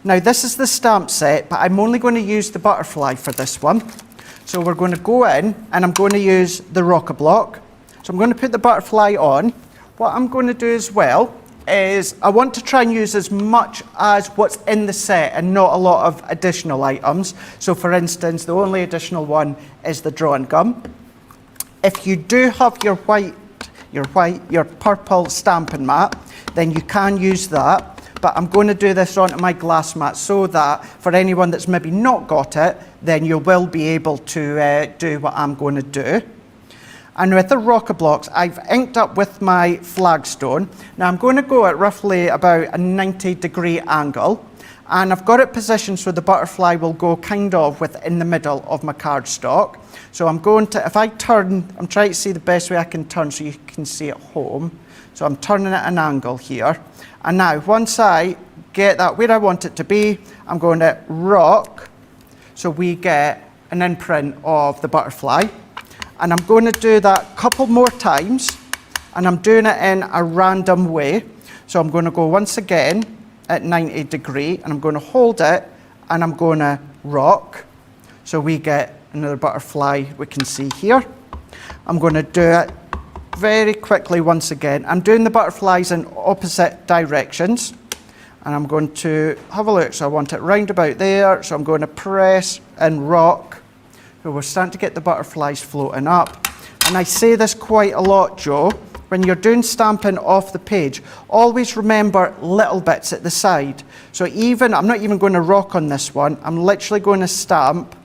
Now this is the stamp set, but I'm only going to use the butterfly for this one. So we're going to go in, and I'm going to use the rocker block. So I'm going to put the butterfly on. What I'm going to do as well is I want to try and use as much as what's in the set and not a lot of additional items. So for instance, the only additional one is the drawing gum. if you do have your purple stamping mat, then you can use that. But I'm going to do this onto my glass mat so that for anyone that's maybe not got it, then you will be able to do what I'm going to do. And with the rocker blocks, I've inked up with my flagstone. Now I'm going to go at roughly about a 90-degree angle. And I've got it positioned so the butterfly will go kind of within the middle of my cardstock. So I'm going to, if I turn, I'm trying to see the best way I can turn so you can see it home. So I'm turning at an angle here. And now, once I get that where I want it to be, I'm going to rock so we get an imprint of the butterfly. And I'm going to do that a couple more times, and I'm doing it in a random way. So I'm going to go once again at 90 degree, and I'm going to hold it, and I'm going to rock. So we get another butterfly we can see here. I'm going to do it very quickly once again. I'm doing the butterflies in opposite directions, and I'm going to have a look. So I want it round about there, so I'm going to press and rock. So we're starting to get the butterflies floating up. And I say this quite a lot, Joe, when you're doing stamping off the page, always remember little bits at the side. So even, I'm not even going to rock on this one, I'm literally going to stamp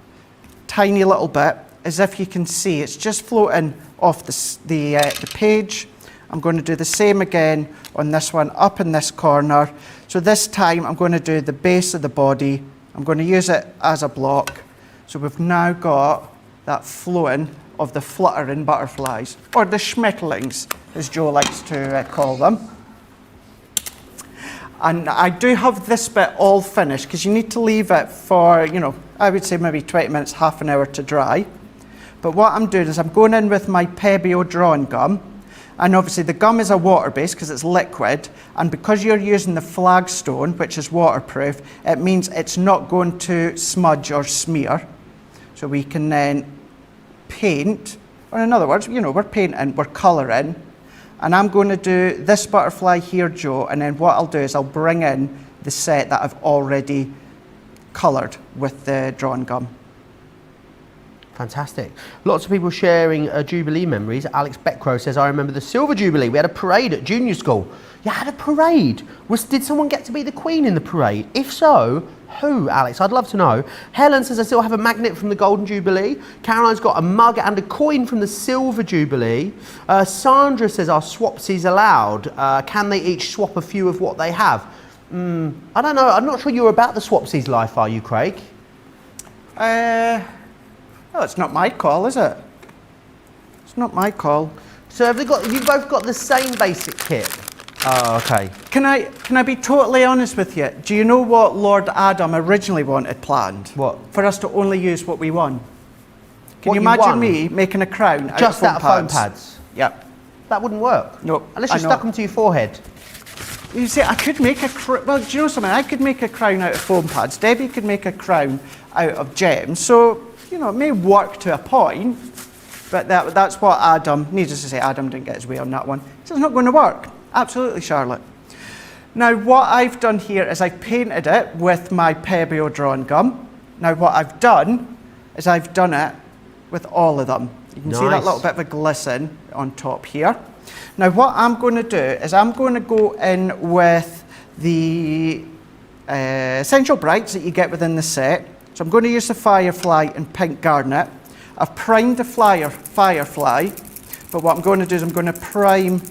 tiny little bit, as if you can see, it's just floating off the page. I'm going to do the same again on this one, up in this corner. So this time I'm going to do the base of the body. I'm going to use it as a block. So we've now got that flowing of the fluttering butterflies, or the schmetterlings, as Joe likes to call them. And I do have this bit all finished, because you need to leave it for, you know, I would say maybe 20 minutes, half an hour to dry. But what I'm doing is I'm going in with my Pebeo drawing gum. And obviously the gum is a water-based because it's liquid. And because you're using the flagstone, which is waterproof, it means it's not going to smudge or smear. So we can then paint, or in other words, you know, we're painting, we're colouring. And I'm going to do this butterfly here, Joe, and then what I'll do is I'll bring in the set that I've already coloured with the drawing gum. Fantastic. Lots of people sharing Jubilee memories. Alex Beckrow says, I remember the Silver Jubilee. We had a parade at junior school. You had a parade? Did someone get to be the Queen in the parade? If so, who, Alex? I'd love to know. Helen says, I still have a magnet from the Golden Jubilee. Caroline's got a mug and a coin from the Silver Jubilee. Sandra says, are swapsies allowed? Can they each swap a few of what they have? I don't know. I'm not sure you're about the swapsies life, are you, Craig? Well, it's not my call, is it? It's not my call. So have you both got the same basic kit? Oh, okay. Can I be totally honest with you? Do you know what Lord Adam originally wanted planned? What? For us to only use what we won. Can you What you imagine won? me making a crown Just out of foam pads? Yep. That wouldn't work. No. Unless you stuck them to your forehead. You see, I could make a crown. Well, do you know something? I could make a crown out of foam pads. Debbie could make a crown out of gems. So, you know, it may work to a point, but that's what Adam, needless to say, Adam didn't get his way on that one. So it's not going to work. Absolutely, Charlotte. Now, what I've done here is I've painted it with my Pebeo drawing gum. Now, what I've done is I've done it with all of them. You can see that little bit of a glisten on top here. Now, what I'm going to do is I'm going to go in with the Essential Brights that you get within the set. So I'm going to use the Firefly and Pink Garnet. I've primed the Firefly, but what I'm going to do is I'm going to prime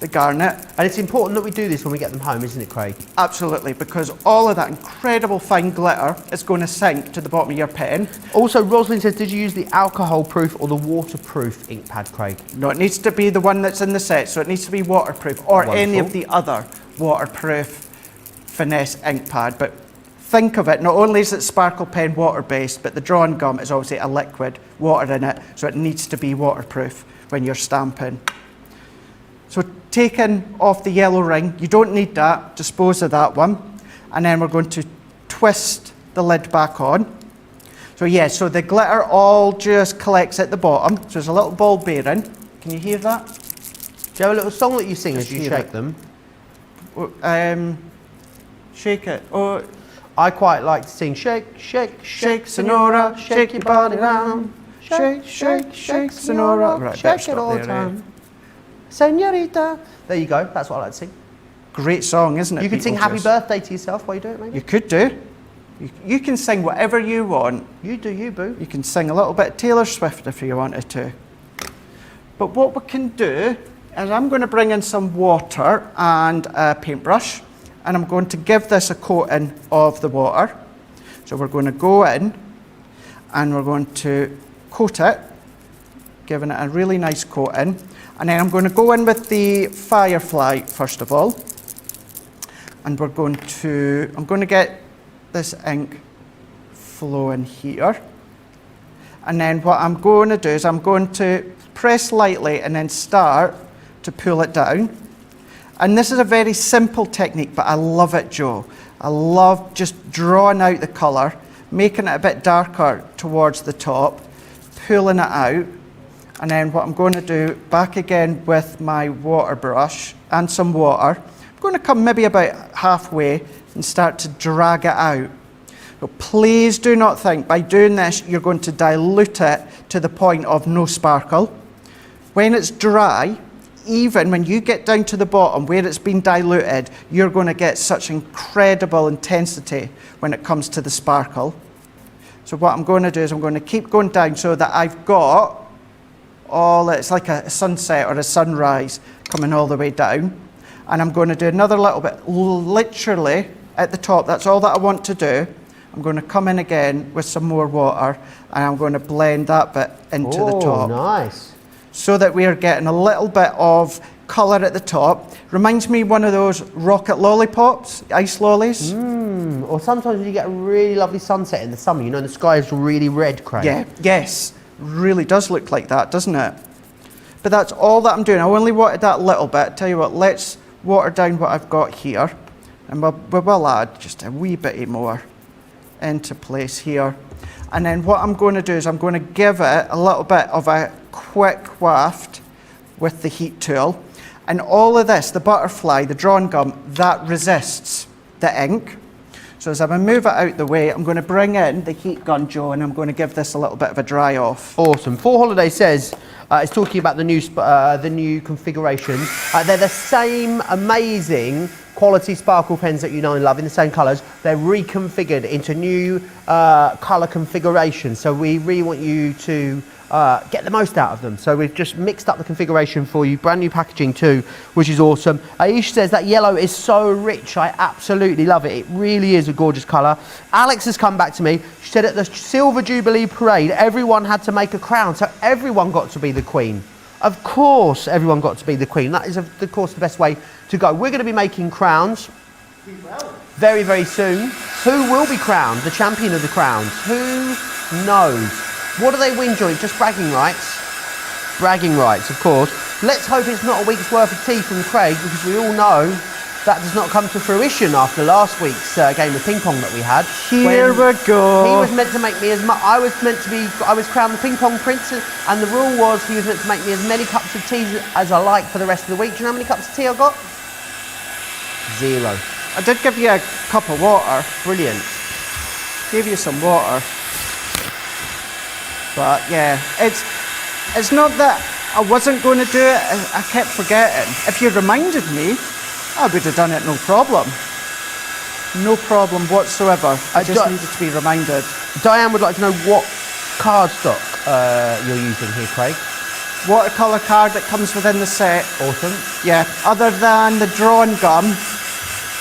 the Garnet. And it's important that we do this when we get them home, isn't it, Craig? Absolutely, because all of that incredible fine glitter is going to sink to the bottom of your pen. Also, Rosalind says, did you use the alcohol-proof or the waterproof ink pad, Craig? No, it needs to be the one that's in the set, so it needs to be waterproof, or Wonderful. any of the other waterproof finesse ink pad. But think of it, not only is it sparkle pen water-based, but the drawing gum is obviously a liquid, water in it, so it needs to be waterproof when you're stamping. So taking off the yellow ring, you don't need that, dispose of that one. And then we're going to twist the lid back on. So yeah, so the glitter all just collects at the bottom. So there's a little ball bearing. Can you hear that? Do you have a little song that you sing as you hear shake it. them? Shake it. Oh, I quite like to sing shake, shake, shake, Sonora, shake your body round. shake, shake, shake, Sonora. Right, Shake better it stop all the there, eh? time. Senorita. There you go. That's what I like to sing. Great song, isn't it? You could sing Happy Beetlejuice? Birthday to yourself while you do it, maybe? You could do. You can sing whatever you want. You do you, boo. You can sing a little bit of Taylor Swift if you wanted to. But what we can do is I'm going to bring in some water and a paintbrush, and I'm going to give this a coating of the water. So we're going to go in and we're going to coat it, giving it a really nice coating. And then I'm going to go in with the Firefly first of all. And I'm going to get this ink flowing here. And then what I'm going to do is I'm going to press lightly and then start to pull it down. And this is a very simple technique, but I love it, Joe. I love just drawing out the colour, making it a bit darker towards the top, pulling it out. And then what I'm going to do, back again with my water brush and some water, I'm going to come maybe about halfway and start to drag it out. But please do not think by doing this you're going to dilute it to the point of no sparkle. When it's dry, even when you get down to the bottom where it's been diluted, you're going to get such incredible intensity when it comes to the sparkle. So what I'm going to do is I'm going to keep going down so that I've got it's like a sunset or a sunrise coming all the way down. And I'm going to do another little bit, literally at the top. That's all that I want to do. I'm going to come in again with some more water and I'm going to blend that bit into the top. Oh, nice. So that we are getting a little bit of colour at the top. Reminds me one of those rocket lollipops, ice lollies. Or sometimes when you get a really lovely sunset in the summer, you know, the sky is really red, Craig. Yeah, yes. Really does look like that, doesn't it? But that's all that I'm doing. I only wanted that little bit. Tell you what, let's water down what I've got here. And we'll add just a wee bit more into place here. And then what I'm going to do is I'm going to give it a little bit of a quick waft with the heat tool. And all of this, the butterfly, the drawn gum, that resists the ink. So as I move it out the way, I'm going to bring in the heat gun, Joe, and I'm going to give this a little bit of a dry off. Awesome. Four Holiday says, it's talking about the new configuration. They're the same amazing quality sparkle pens that you know and love in the same colours. They're reconfigured into new colour configurations. So we really want you to get the most out of them. So we've just mixed up the configuration for you. Brand new packaging too, which is awesome. Aish says that yellow is so rich. I absolutely love it. It really is a gorgeous colour. Alex has come back to me. She said at the Silver Jubilee Parade, everyone had to make a crown. So everyone got to be the Queen. Of course, everyone got to be the Queen. That is, of course, the best way to go. We're going to be making crowns very, very soon. Who will be crowned? The champion of the crowns. Who knows? What do they win, Johnny? Just bragging rights? Bragging rights, of course. Let's hope it's not a week's worth of tea from Craig, because we all know that does not come to fruition after last week's game of ping pong that we had. Here we go. He was meant to make me as much. I was crowned the ping pong prince, and the rule was he was meant to make me as many cups of tea as I like for the rest of the week. Do you know how many cups of tea I got? 0. I did give you a cup of water. Brilliant. Gave you some water. But yeah, it's not that I wasn't going to do it. I kept forgetting. If you reminded me, I would have done it no problem. No problem whatsoever. I just needed to be reminded. Diane would like to know what cardstock you're using here, Craig. Watercolour card that comes within the set. Awesome. Yeah, other than the drawn gum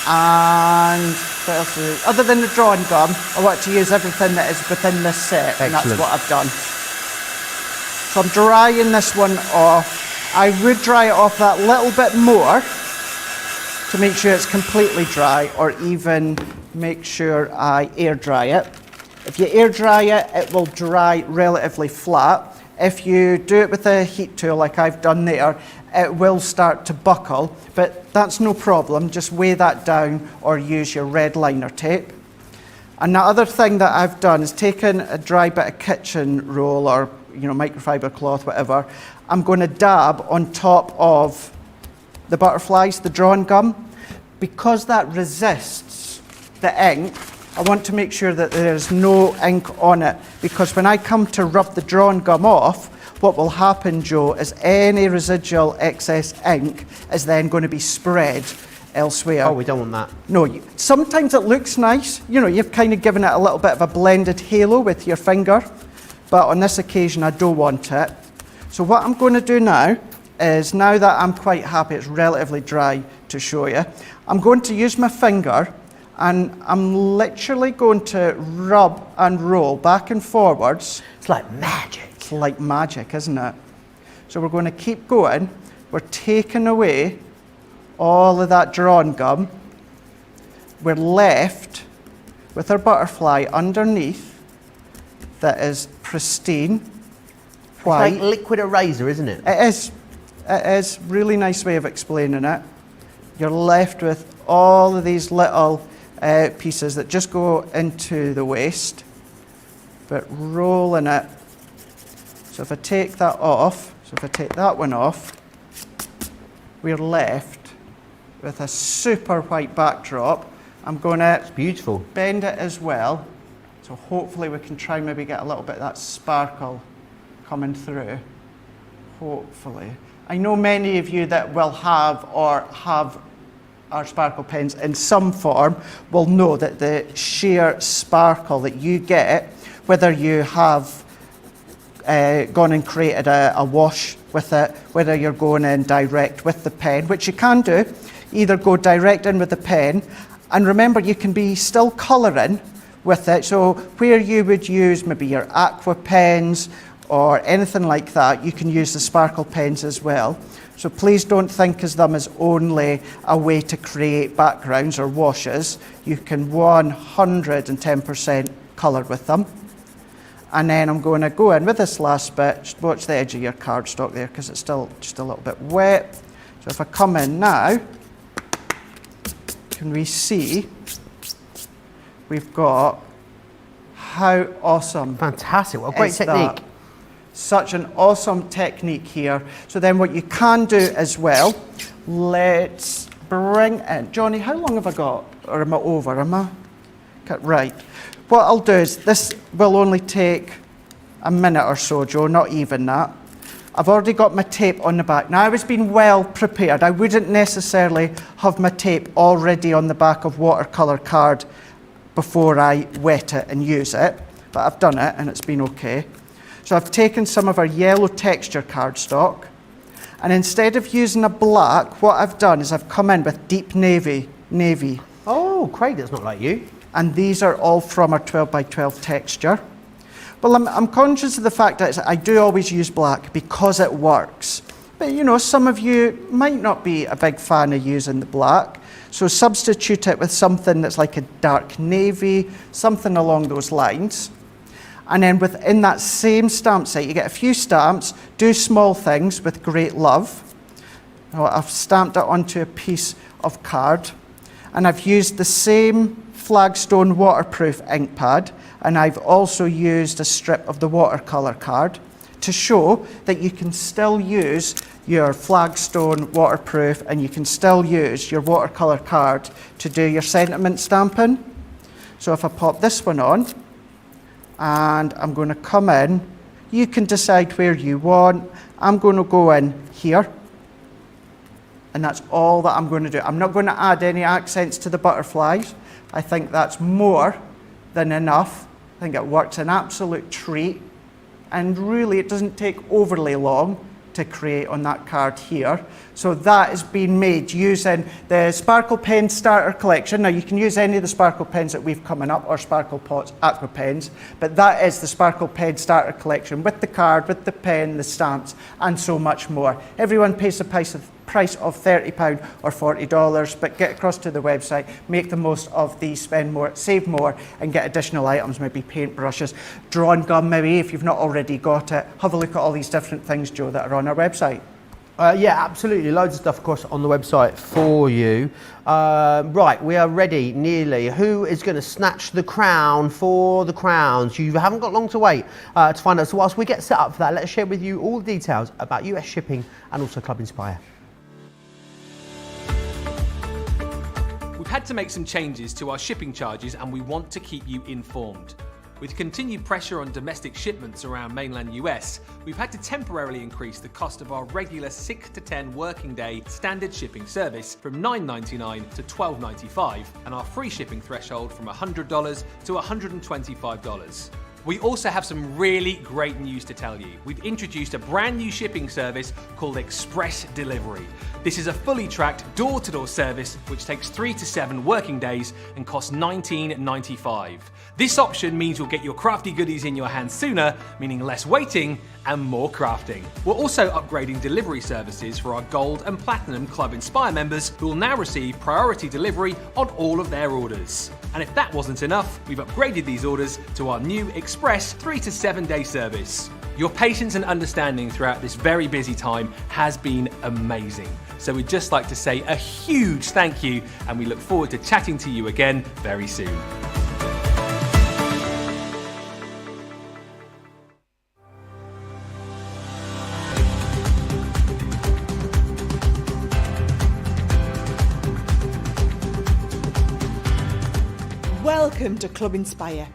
and what else is it? Other than the drawn gum, I want to use everything that is within this set. Excellent. And that's what I've done. So I'm drying this one off. I would dry it off that little bit more to make sure it's completely dry, or even make sure I air dry it. If you air dry it, it will dry relatively flat. If you do it with a heat tool like I've done there, it will start to buckle, but that's no problem. Just weigh that down or use your red liner tape. And the other thing that I've done is taken a dry bit of kitchen roll or microfiber cloth, whatever. I'm going to dab on top of the butterflies, the drawn gum. Because that resists the ink, I want to make sure that there's no ink on it, because when I come to rub the drawn gum off, what will happen, Joe, is any residual excess ink is then going to be spread elsewhere. Oh, we don't want that. No, sometimes it looks nice. You know, you've kind of given it a little bit of a blended halo with your finger, but on this occasion I don't want it. So what I'm going to do now is, now that I'm quite happy it's relatively dry to show you, I'm going to use my finger and I'm literally going to rub and roll back and forwards. It's like magic. It's like magic, isn't it? So we're going to keep going. We're taking away all of that drawn gum. We're left with our butterfly underneath that is pristine, white. It's like liquid eraser, isn't it? It is. It is. Really nice way of explaining it. You're left with all of these little pieces that just go into the waste, but rolling it. So if I take that off, so if I take that one off, we're left with a super white backdrop. I'm going to Beautiful. bend it as well, so hopefully we can try and maybe get a little bit of that sparkle coming through. Hopefully. I know many of you that will have or have our sparkle pens in some form will know that the sheer sparkle that you get, whether you have gone and created a wash with it, whether you're going in direct with the pen, which you can do, either go direct in with the pen, and remember you can be still colouring with it, so where you would use maybe your aqua pens or anything like that, you can use the sparkle pens as well. So please don't think of them as only a way to create backgrounds or washes. You can 110% colour with them. And then I'm going to go in with this last bit. Just watch the edge of your cardstock there because it's still just a little bit wet. So if I come in now, can we see we've got how awesome. Fantastic. What a great is technique. that? Such an awesome technique here. So then what you can do as well, let's bring in, Johnny, how long have I got? Or am I over? Am I? Right. What I'll do is, this will only take a minute or so, Joe, not even that. I've already got my tape on the back. Now I was being well prepared. I wouldn't necessarily have my tape already on the back of watercolour card before I wet it and use it, but I've done it and it's been okay. So I've taken some of our yellow texture cardstock, and instead of using a black, what I've done is I've come in with deep navy. Oh, Craig, that's not like you. And these are all from our 12 by 12 texture. Well, I'm conscious of the fact that I do always use black because it works. But you know, some of you might not be a big fan of using the black. So substitute it with something that's like a dark navy, something along those lines. And then within that same stamp set, you get a few stamps, do small things with great love. Now, I've stamped it onto a piece of card, and I've used the same Flagstone waterproof ink pad, and I've also used a strip of the watercolour card to show that you can still use your Flagstone waterproof and you can still use your watercolour card to do your sentiment stamping. So if I pop this one on, and I'm going to come in, you can decide where you want. I'm going to go in here, and that's all that I'm going to do. I'm not going to add any accents to the butterflies. I think that's more than enough. I think it works an absolute treat, and really it doesn't take overly long to create on that card here. So that is being made using the Sparkle Pen Starter Collection. Now you can use any of the Sparkle Pens that we've coming up, or Sparkle Pots Aqua Pens, but that is the Sparkle Pen Starter Collection with the card, with the pen, the stamps, and so much more. Everyone pays the price of £30 or $40, but get across to the website, make the most of these, spend more, save more, and get additional items, maybe paintbrushes, drawn gum maybe if you've not already got it. Have a look at all these different things, Joe, that are on our website. Yeah, absolutely. Loads of stuff, of course, on the website for you. Right, we are ready, nearly. Who is going to snatch the crown for the crowns? You haven't got long to wait to find out. So whilst we get set up for that, let's share with you all the details about US shipping and also Club Inspire. had to make some changes to our shipping charges and we want to keep you informed. With continued pressure on domestic shipments around mainland US, we've had to temporarily increase the cost of our regular 6 to 10 working day standard shipping service from $9.99 to $12.95 and our free shipping threshold from $100 to $125. We also have some really great news to tell you. We've introduced a brand new shipping service called Express Delivery. This is a fully tracked door-to-door service which takes 3 to 7 working days and costs $19.95. This option means you'll get your crafty goodies in your hands sooner, meaning less waiting and more crafting. We're also upgrading delivery services for our Gold and Platinum Club Inspire members who will now receive priority delivery on all of their orders. And if that wasn't enough, we've upgraded these orders to our new Express 3 to 7 day service. Your patience and understanding throughout this very busy time has been amazing. So we'd just like to say a huge thank you and we look forward to chatting to you again very soon. Welcome to Club Inspire,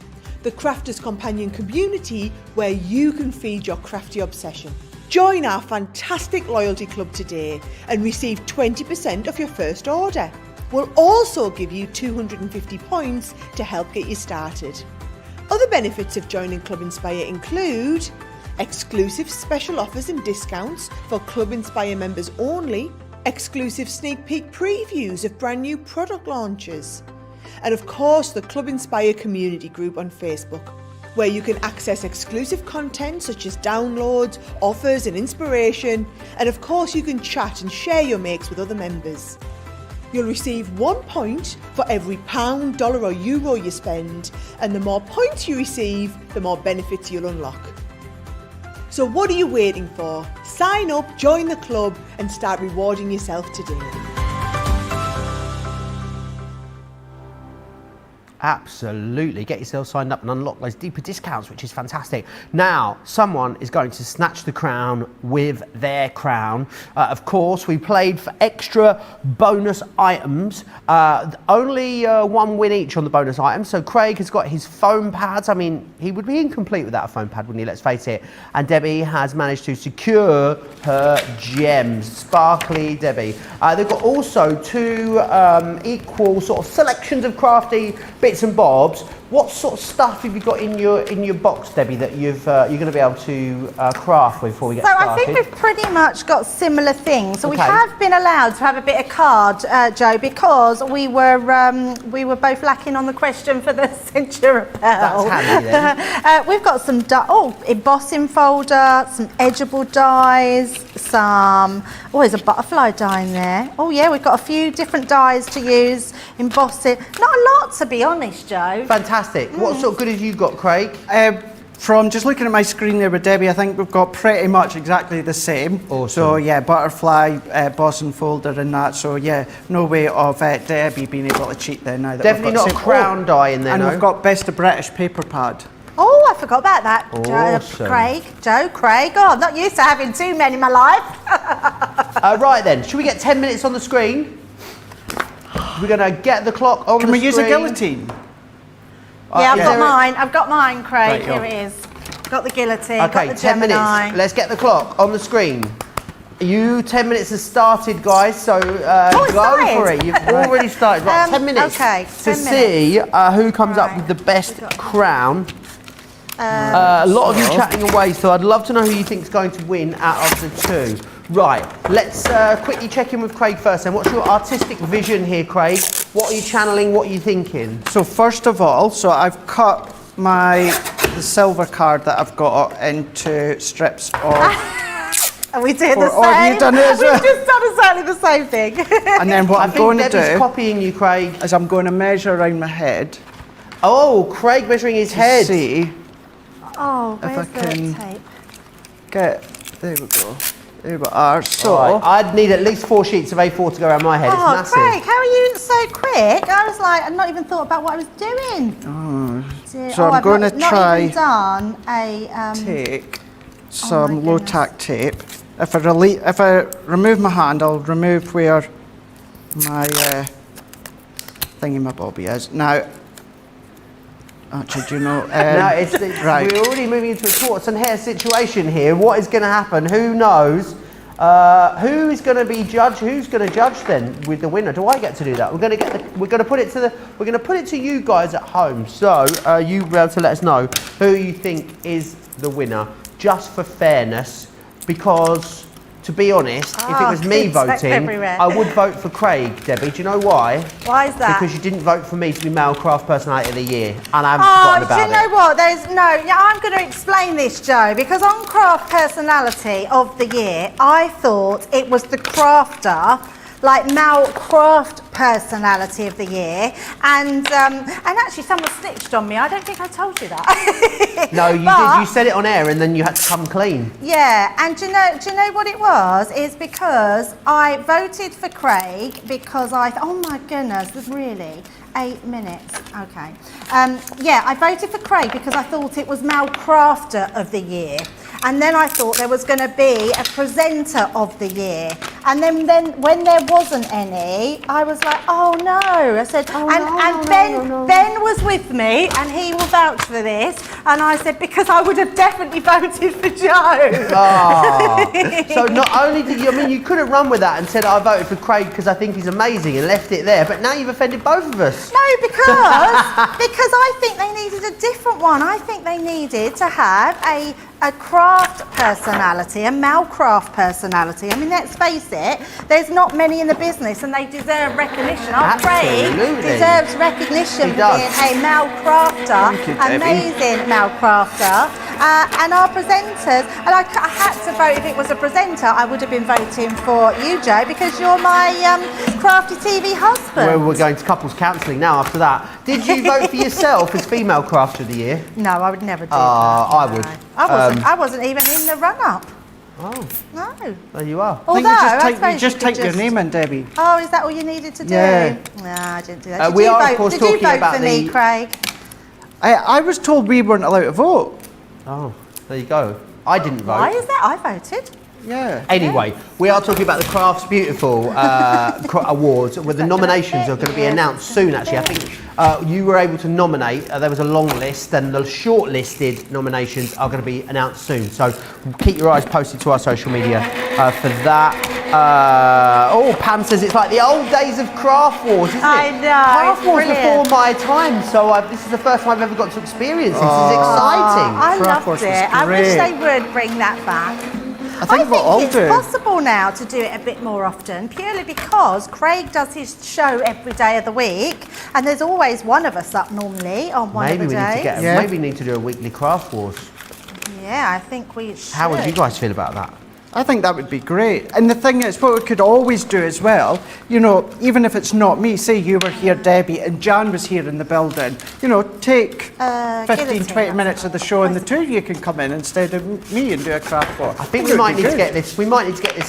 the Crafters Companion community where you can feed your crafty obsession. Join our fantastic loyalty club today and receive 20% off your first order. We'll also give you 250 points to help get you started. Other benefits of joining Club Inspire include exclusive special offers and discounts for Club Inspire members only, exclusive sneak peek previews of brand new product launches, and of course the Club Inspire community group on Facebook, where you can access exclusive content such as downloads, offers and inspiration, and of course you can chat and share your makes with other members. You'll receive 1 point for every pound, dollar or euro you spend, and the more points you receive, the more benefits you'll unlock. So what are you waiting for? Sign up, join the club and start rewarding yourself today. Absolutely. Get yourself signed up and unlock those deeper discounts, which is fantastic. Now, someone is going to snatch the crown with their crown. Of course, we played for extra bonus items. Only one win each on the bonus items. So Craig has got his foam pads. I mean, he would be incomplete without a foam pad, wouldn't he? Let's face it. And Debbie has managed to secure her gems. Sparkly Debbie. They've got also 2 equal sort of selections of crafty bits and bobs. What sort of stuff have you got in your box, Debbie, that you're going to be able to craft with before we get started? So I think we've pretty much got similar things. So we have been allowed to have a bit of card, Joe, because we were both lacking on the question for the Centura Pearl. That's handy then. We've got some embossing folder, some edgeable dies, there's a butterfly die in there. Oh yeah, we've got a few different dies to use, embossing. Not a lot, to be honest, Joe. Fantastic. What sort of goodies you got, Craig? From just looking at my screen there with Debbie, I think we've got pretty much exactly the same. Awesome. So yeah, butterfly, boss and folder and that. So yeah, no way of Debbie being able to cheat there now. That Definitely we've got not a crown die in there, and no? we've got Best of British paper pad. Oh, I forgot about that, Awesome. Craig. Oh, I'm not used to having too many in my life. Right then, should we get 10 minutes on the screen? We're going to get the clock on the screen. Can we use a guillotine? Yeah, I've got mine, Craig. Right, Here it is. Got the guillotine, Okay, got the 10 Gemini. minutes. Let's get the clock on the screen. 10 minutes has started, guys, so go for it. You've already started. Right, 10 minutes to see who comes up with the best crown. A lot of you chatting away, so I'd love to know who you think is going to win out of the 2. Right, let's quickly check in with Craig first. And what's your artistic vision here, Craig? What are you channeling? What are you thinking? So first of all, I've cut the silver card that I've got into strips of. And we did the same. Have you done it as well? We've just done exactly the same thing. And then what I'm going to Debbie's do copying you, Craig. is I'm going to measure around my head. Oh, Craig measuring his head. See Oh, if I where's the can tape? there we go. There we are. So Right, I'd need at least 4 sheets of A4 to go around my head. It's Oh, massive. Craig, how are you so quick? I was like, I'd not even thought about what I was doing. So I'm going to Not try even done a. take my some low goodness. tack tape. If I remove my hand, I'll remove where my thingy-my-bobby is. Now, actually, do you know... No, right. We're already moving into a tortoise and hare situation here. What is going to happen? Who knows? Who is going to be judged? Who's going to judge then with the winner? Do I get to do that? We're going to put it to you guys at home. So you be able to let us know who you think is the winner, just for fairness. Because to be honest, if it was me voting, I would vote for Craig, Debbie. Do you know why? Why is that? Because you didn't vote for me to be Male Craft Personality of the Year, and I haven't forgotten about it. Do you know what? I'm going to explain this, Joe, because on Craft Personality of the Year, I thought it was the crafter, like Male Craft Personality of the Year, and actually someone snitched on me. I don't think I told you that. No, you did. You said it on air, and then you had to come clean. Yeah, and do you know what it was? Is because I voted for Craig because oh my goodness, really? 8 minutes, okay. Yeah, I voted for Craig because I thought it was Male Crafter of the Year. And then I thought there was going to be a presenter of the year. And then when there wasn't any, I was like, oh no. I said, Ben was with me and he will vouch for this. And I said, because I would have definitely voted for Joe. Oh. So not only did you, you could have run with that and said, I voted for Craig because I think he's amazing and left it there. But now you've offended both of us. No, because I think they needed a different one. I think they needed to have a craft personality, a Male Craft personality. I mean, let's face it, there's not many in the business and they deserve recognition. Our Craig deserves recognition for being a Male Crafter, amazing Male Crafter. And our presenters, and I had to vote. If it was a presenter, I would have been voting for you, Joe, because you're my crafty TV husband. Well, we're going to couples counselling now after that. Did you vote for yourself as Female Crafter of the Year? No, I would never do that. I would. I wasn't even in the run-up. Oh. No. There you are. Although, you just type your name in, Debbie. Oh, is that all you needed to do? Yeah. No, I didn't do that. We are, of course, talking about Did you vote for me, Craig? I was told we weren't allowed to vote. Oh, there you go. I didn't vote. Why is that? I voted. Yeah. Anyway, we are talking about the Crafts Beautiful Awards, where the nominations are going to be announced soon, actually. I think you were able to nominate. There was a long list, and the shortlisted nominations are going to be announced soon. So keep your eyes posted to our social media for that. Pam says it's like the old days of Craft Wars, isn't it? I know. Craft Wars before my time, so this is the first time I've ever got to experience this. This is exciting. I Craft loved Wars it. was I wish great. they would bring that back. I think it's possible now to do it a bit more often, purely because Craig does his show every day of the week, and there's always one of us up normally on one of the days. Maybe we need to do a weekly Craft Wars. Yeah, I think we should. How would you guys feel about that? I think that would be great. And the thing is, what we could always do as well, even if it's not me, say you were here, Debbie, and Jan was here in the building, take 15, 20 minutes of the show and the two of you can come in instead of me and do a craft war. I think we might need to get this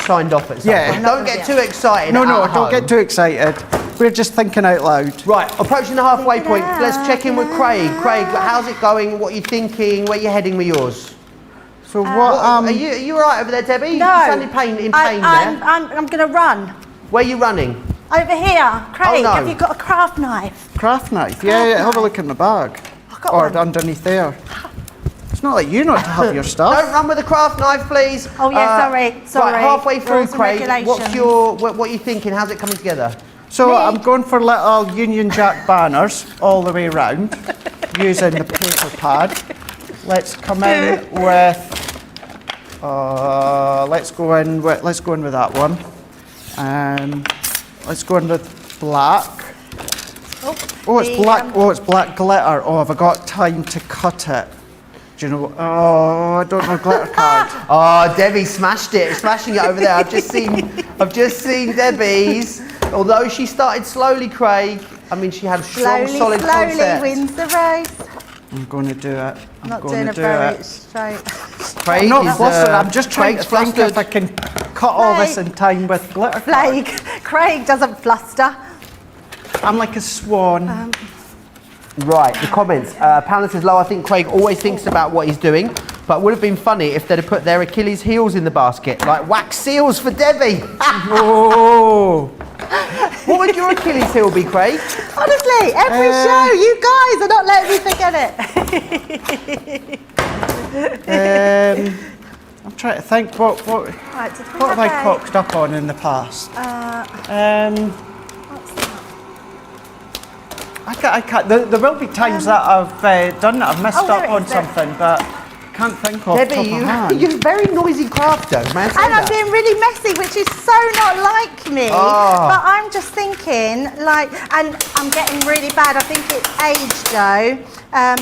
signed off at some point. Don't get too excited. No, don't get too excited. We're just thinking out loud. Right, approaching the halfway point. Let's check in with Craig. Craig, how's it going? What are you thinking? Where are you heading with yours? So are you all right over there, Debbie? No. You sound in pain there. I'm going to run. Where are you running? Over here. Craig, no. have you got a craft knife? Craft knife? Yeah, have a look in the bag. I've got or one. underneath there. It's not like you not to have your stuff. Don't run with a craft knife, please. Oh, yeah, sorry. Right, halfway through, Rules and Craig. regulations. What are you thinking? How's it coming together? So I'm going for little Union Jack banners all the way round, using the paper pad. Let's come in with. Let's go in with that one. Let's go in with black. It's black. It's black glitter. Oh, have I got time to cut it? Do you know what? Oh, I don't know glitter card. Oh, Debbie smashed it. Smashing it over there. I've just seen Debbie's. Although she started slowly, Craig. She had a strong, solid concept. Slowly wins the race. I'm going to do it. Not doing a very straight. Craig I'm not flustered. I'm just trying to think if I can cut all this in time with glitter card. Craig doesn't fluster. I'm like a swan. Right, the comments. Pamela says, I think Craig always thinks about what he's doing, but it would have been funny if they'd have put their Achilles heels in the basket, like wax seals for Debbie. Oh. What would your Achilles heel be, Craig? Honestly, every show, you guys are not letting me forget it. I'm trying to think what Right, have I cocked up on in the past? What's that? I can't. There will be times that I've done that I've messed there up it on is, there. something, but can't think off the top Debbie, of my hand. you're a very noisy crafter, man. And I'm being really messy, which is so not like me. Oh. But I'm just thinking, like, and I'm getting really bad. I think it's age, Joe.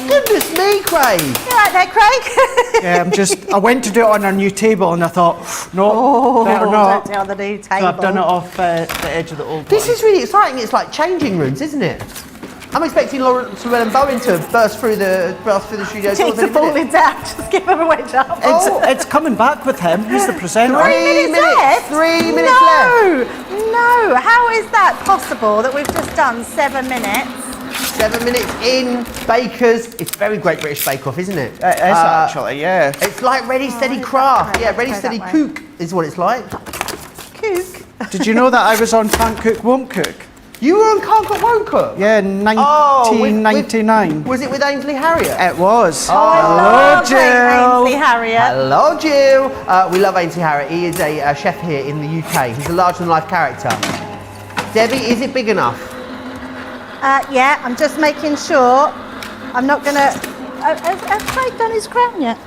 Goodness me, Craig. You right there, Craig? Yeah, I went to do it on our new table and I thought, no, better not. Don't do it on the new table. So I've done it off the edge of the old This one. is really exciting. It's like changing rooms, isn't it? I'm expecting Lawrence Llewellyn Bowen to burst through the studio doors It's any minute. falling down. Just give him a wedge up. It's coming back with him. He's the presenter. 3 minutes left. 3 minutes left. No. How is that possible that we've just done 7 minutes? 7 minutes in. Bakers. It's very Great British Bake Off, isn't it? It is actually, yeah. It's like Ready Steady Craft. Yeah, Ready Go Steady that way. Cook is what it's like. Kook. Did you know that I was on Can't Cook, Won't Cook? You were on Can't Cook, Won't Cook? Yeah, Oh, with- 1999. Was it with Ainsley Harriott? It was. I Hello, love Jill. Ainsley Harriott. Hello, Jill. We love Ainsley Harriott. He is a chef here in the UK. He's a larger-than-life character. Debbie, is it big enough? Yeah, I'm just making sure. I'm not going to... Has Craig done his crown yet?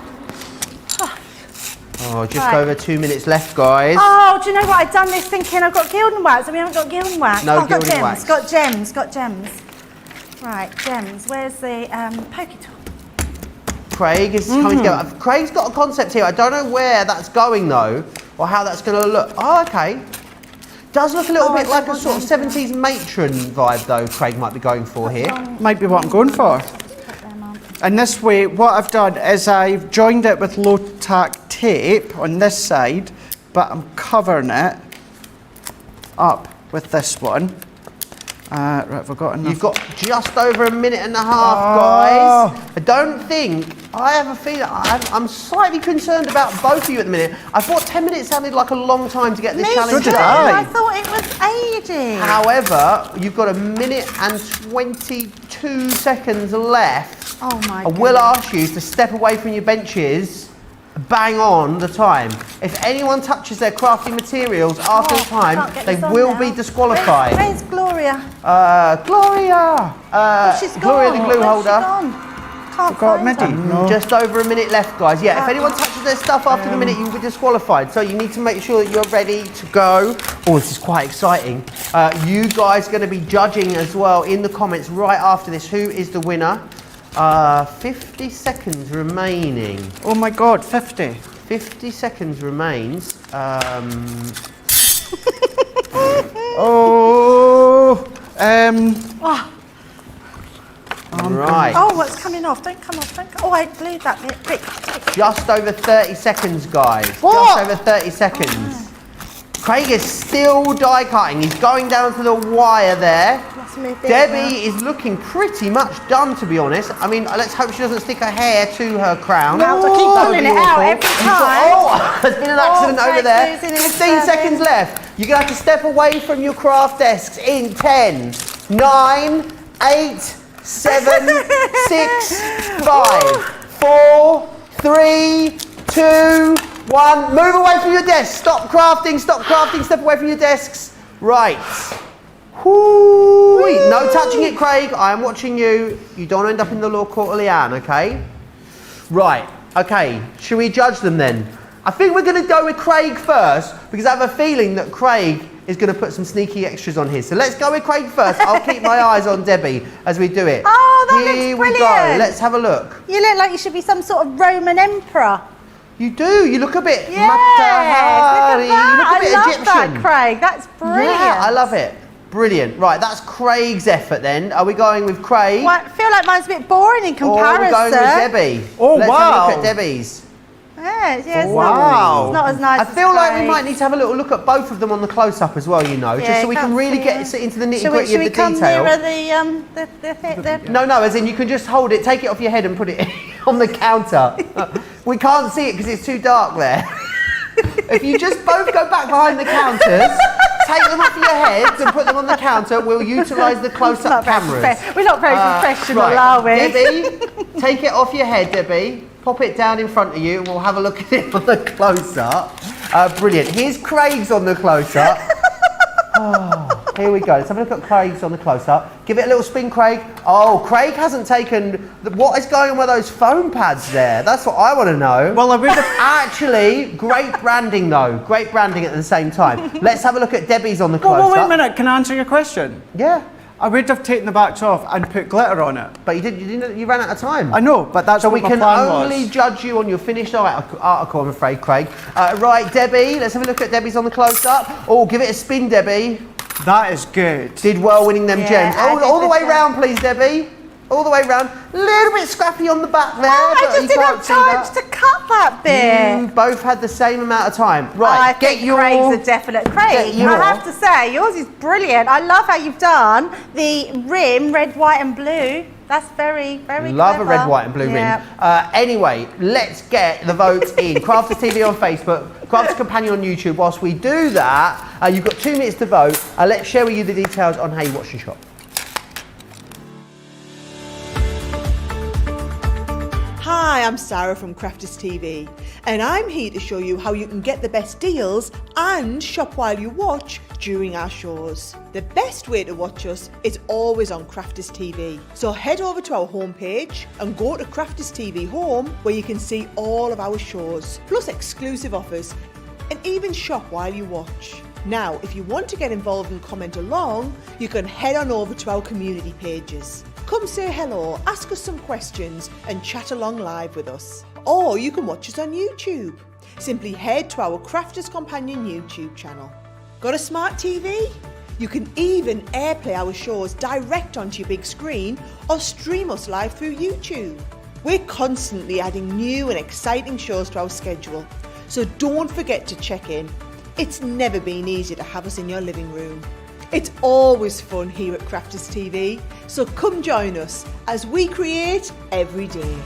Oh, just Right. over 2 minutes left, guys. Oh, do you know what? I've done this thinking I've got gilding wax, and we haven't got gilding wax. No Oh, I've got gilding gems, wax. got gems. Right, gems. Where's the pokey tool? Craig is coming together. Craig's got a concept here. I don't know where that's going, though, or how that's going to look. Oh, okay. Does look a little bit like a sort of 70s matron vibe, though, Craig might be going for here. Might be what I'm going for. And this way, what I've done is I've joined it with low tack tape on this side, but I'm covering it up with this one. Right, have I got enough? You've got just over a minute and a half, Oh. guys. I have a feeling, I'm slightly concerned about both of you at the minute. I thought 10 minutes sounded like a long time to get this challenge too. done. I. I thought it was ages. However, you've got a minute and 22 seconds left. Oh my I will ask you to step away from your benches, bang on the time. If anyone touches their crafting materials after the time, can't get they this on will now. be disqualified. Where's Gloria? Gloria! She's gone. Gloria the glue Where's holder. she gone? Can't got find Midi. her. No. Just over a minute left, guys. Yeah, if anyone touches their stuff after the minute, you'll be disqualified. So you need to make sure that you're ready to go. Oh, this is quite exciting. You guys are going to be judging as well in the comments right after this. Who is the winner? 50 seconds remaining. Oh my God, 50. 50 seconds remains. Right. Oh, what's coming off? Don't come off. Oh, I glued that bit. Quick. Just over 30 seconds, guys. What? Just over 30 seconds. Craig is still die cutting. He's going down to the wire there. That's me a bit Debbie is looking pretty much done, to be honest. I mean, let's hope she doesn't stick her hair to her crown. Now to keep That would pulling be it out awful. every You've got- time. Oh, there's been an accident over Craig's there. losing his 15 seconds service. left. You're going to have to step away from your craft desks in 10, 9, 8, 7, 6, 5, 4, 3, 2, 1. Move away from your desk. Stop crafting, step away from your desks. Right. Whoo-wee. No touching it, Craig. I am watching you. You don't end up in the law court of Leanne, okay? Right. Okay. Should we judge them then? I think we're going to go with Craig first because I have a feeling that Craig is going to put some sneaky extras on his. So let's go with Craig first. I'll keep my eyes on Debbie as we do it. Oh, that Here looks we go. brilliant. Let's have a look. You look like you should be some sort of Roman emperor. You do. You look a bit Yes, Matahari. look at that. You look a bit I love Egyptian. that, Craig. That's brilliant. Yeah, I love it. Brilliant. Right, that's Craig's effort then. Are we going with Craig? Well, I feel like mine's a bit boring in Or comparison. are we going with Debbie? Oh, Let's have a wow. look at Debbie's. Yeah, it's Wow. not as nice I feel as like we Craig's. might need to have a little look at both of them on the close-up as well, you know, just Yeah, so we can can't really see get it. into the Should nitty-gritty of the we come detail. nearer the No, as in you can just hold it, take it off your head and put it on the counter. We can't see it because it's too dark there. If you just both go back behind the counters, take them off your heads and put them on the counter. We'll utilise the close-up cameras. We're not very professional, right. are we? Debbie, take it off your head, Debbie. Pop it down in front of you and we'll have a look at it on the close-up. Brilliant. Here's Craig's on the close-up. Oh, here we go. Let's have a look at Craig's on the close-up. Give it a little spin, Craig. Oh, Craig hasn't taken... What is going on with those foam pads there? That's what I want to know. Well, I would have... Actually, great branding, though. Great branding at the same time. Let's have a look at Debbie's on the close-up. Well, wait a minute. Can I answer your question? Yeah. I would have taken the backs off and put glitter on it. But you ran out of time. I know, but that's so what we my can plan only was. judge you on your finished article, I'm afraid, Craig. Right, Debbie, let's have a look at Debbie's on the close-up. Oh, give it a spin, Debbie. That is good. Did well winning them gems. I All the way gem. round, please, Debbie. All the way round. A little bit scrappy on the back there. Oh, I but just you didn't can't have see time that. to cut that bit. You both had the same amount of time. Right, I think Craig's a definite. Craig, your- I have to say, yours is brilliant. I love how you've done the rim, red, white and blue. That's very, very Love clever. a red, white and blue rim. Anyway, let's get the votes in. Crafters TV on Facebook, Crafters Companion on YouTube. Whilst we do that, you've got 2 minutes to vote. Let's share with you the details on how you watch and shop. Hi, I'm Sarah from Crafters TV, and I'm here to show you how you can get the best deals and shop while you watch during our shows. The best way to watch us is always on Crafters TV. So head over to our homepage and go to Crafters TV Home, where you can see all of our shows, plus exclusive offers, and even shop while you watch. Now, if you want to get involved and comment along, you can head on over to our community pages. Come say hello, ask us some questions and chat along live with us. Or you can watch us on YouTube. Simply head to our Crafters Companion YouTube channel. Got a smart TV? You can even airplay our shows direct onto your big screen or stream us live through YouTube. We're constantly adding new and exciting shows to our schedule, so don't forget to check in. It's never been easier to have us in your living room. It's always fun here at Crafters TV, so come join us as we create every day.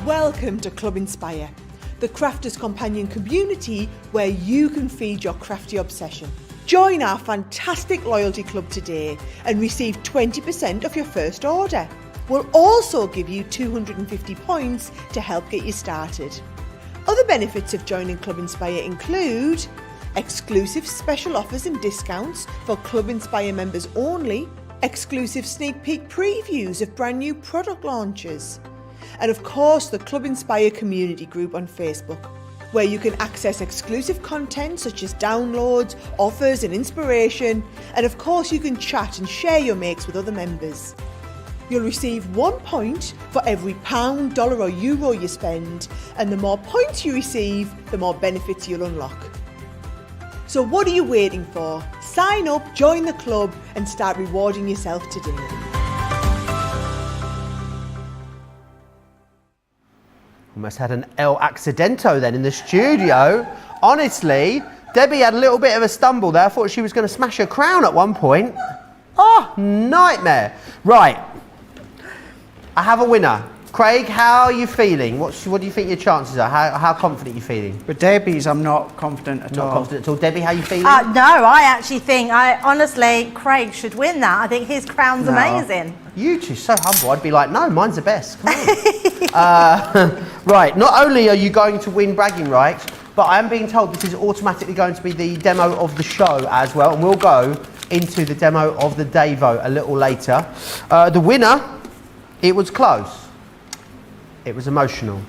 Welcome to Club Inspire, the Crafters Companion community where you can feed your crafty obsession. Join our fantastic loyalty club today and receive 20% off your first order. We'll also give you 250 points to help get you started. Other benefits of joining Club Inspire include exclusive special offers and discounts for Club Inspire members only, exclusive sneak peek previews of brand new product launches, and of course the Club Inspire community group on Facebook, where you can access exclusive content such as downloads, offers and inspiration, and of course you can chat and share your makes with other members. You'll receive 1 point for every pound, dollar or euro you spend, and the more points you receive, the more benefits you'll unlock. So what are you waiting for? Sign up, join the club and start rewarding yourself today. Almost had an El Accidento then in the studio. Honestly, Debbie had a little bit of a stumble there. I thought she was going to smash her crown at one point. Oh, nightmare. Right, I have a winner. Craig, how are you feeling? What do you think your chances are? How confident are you feeling? With Debbie's, I'm not confident at all. Not confident at all. Debbie, how are you feeling? No, I actually think, honestly, Craig should win that. I think his crown's amazing. You two, so humble. I'd be like, no, mine's the best. Come on. Right, not only are you going to win bragging rights, but I am being told this is automatically going to be the demo of the show as well, and we'll go into the demo of the day vote a little later. The winner, it was close. It was emotional.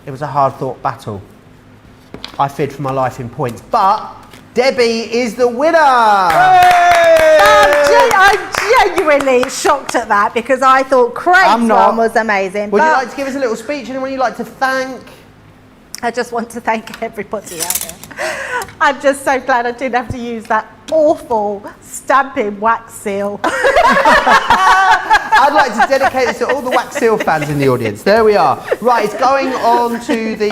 It was a hard-fought battle. I feared for my life in points, but Debbie is the winner! I'm genuinely shocked at that because I thought Craig's one was amazing. Would you like to give us a little speech? Anyone you'd like to thank? I just want to thank everybody out there. I'm just so glad I didn't have to use that awful stamping wax seal. I I'd like to dedicate this to all the Wax Seal fans in the audience. There we are. Right, it's going on to the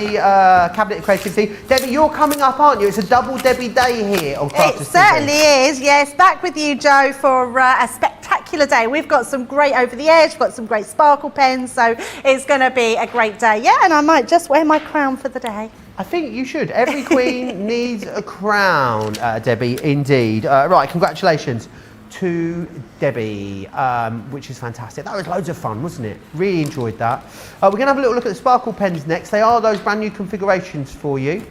Cabinet of Creativity. Debbie, you're coming up, aren't you? It's a double Debbie day here on Crafters TV. It certainly is, yes. Back with you, Joe, for a spectacular day. We've got some great over the edge, we've got some great sparkle pens, so it's going to be a great day. Yeah, and I might just wear my crown for the day. I think you should. Every queen needs a crown, Debbie, indeed. Right, congratulations to Debbie, which is fantastic. That was loads of fun, wasn't it? Really enjoyed that. We're going to have a little look at the sparkle pens next. They are those brand new configurations for you.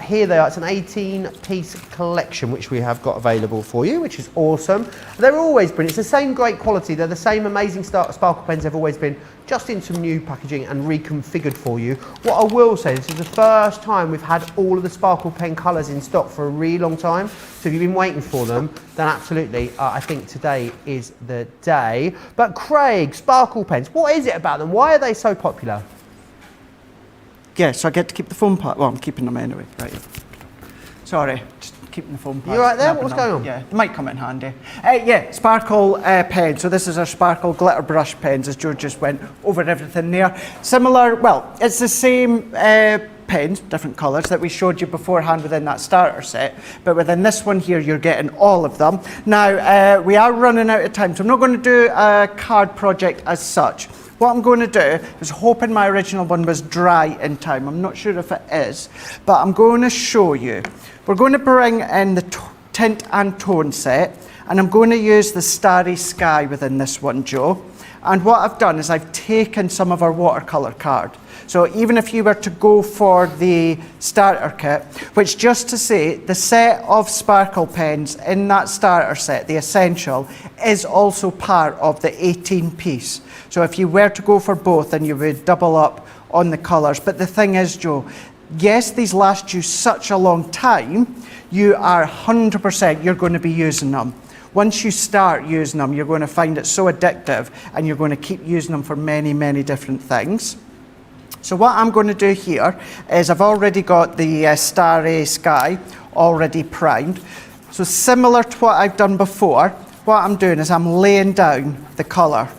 Here they are. It's an 18-piece collection which we have got available for you, which is awesome. They're always brilliant. It's the same great quality. They're the same amazing sparkle pens they've always been, just in some new packaging and reconfigured for you. What I will say, this is the first time we've had all of the sparkle pen colours in stock for a really long time. So if you've been waiting for them, then absolutely, I think today is the day. But Craig, sparkle pens, what is it about them? Why are they so popular? Yeah, so I get to keep the foam part. Well, I'm keeping them anyway. Right. Sorry, just keeping the foam part. You all right there? What's going on? Yeah, it might come in handy. Yeah, sparkle pen. So this is our sparkle glitter brush pens, as Joe just went over everything there. Similar, well, it's the same pens, different colours, that we showed you beforehand within that starter set. But within this one here, you're getting all of them. Now, we are running out of time, so I'm not going to do a card project as such. What I'm going to do is, hoping my original one was dry in time. I'm not sure if it is, but I'm going to show you. We're going to bring in the tint and tone set, and I'm going to use the Starry Sky within this one, Joe. And what I've done is I've taken some of our watercolour card. So even if you were to go for the starter kit, which, just to say, the set of sparkle pens in that starter set, the essential, is also part of the 18-piece. So if you were to go for both, then you would double up on the colours. But the thing is, Joe, yes, these last you such a long time, you are 100% you're going to be using them. Once you start using them, you're going to find it so addictive, and you're going to keep using them for many, many different things. So what I'm going to do here is, I've already got the Starry Sky already primed. So similar to what I've done before, what I'm doing is I'm laying down the colour.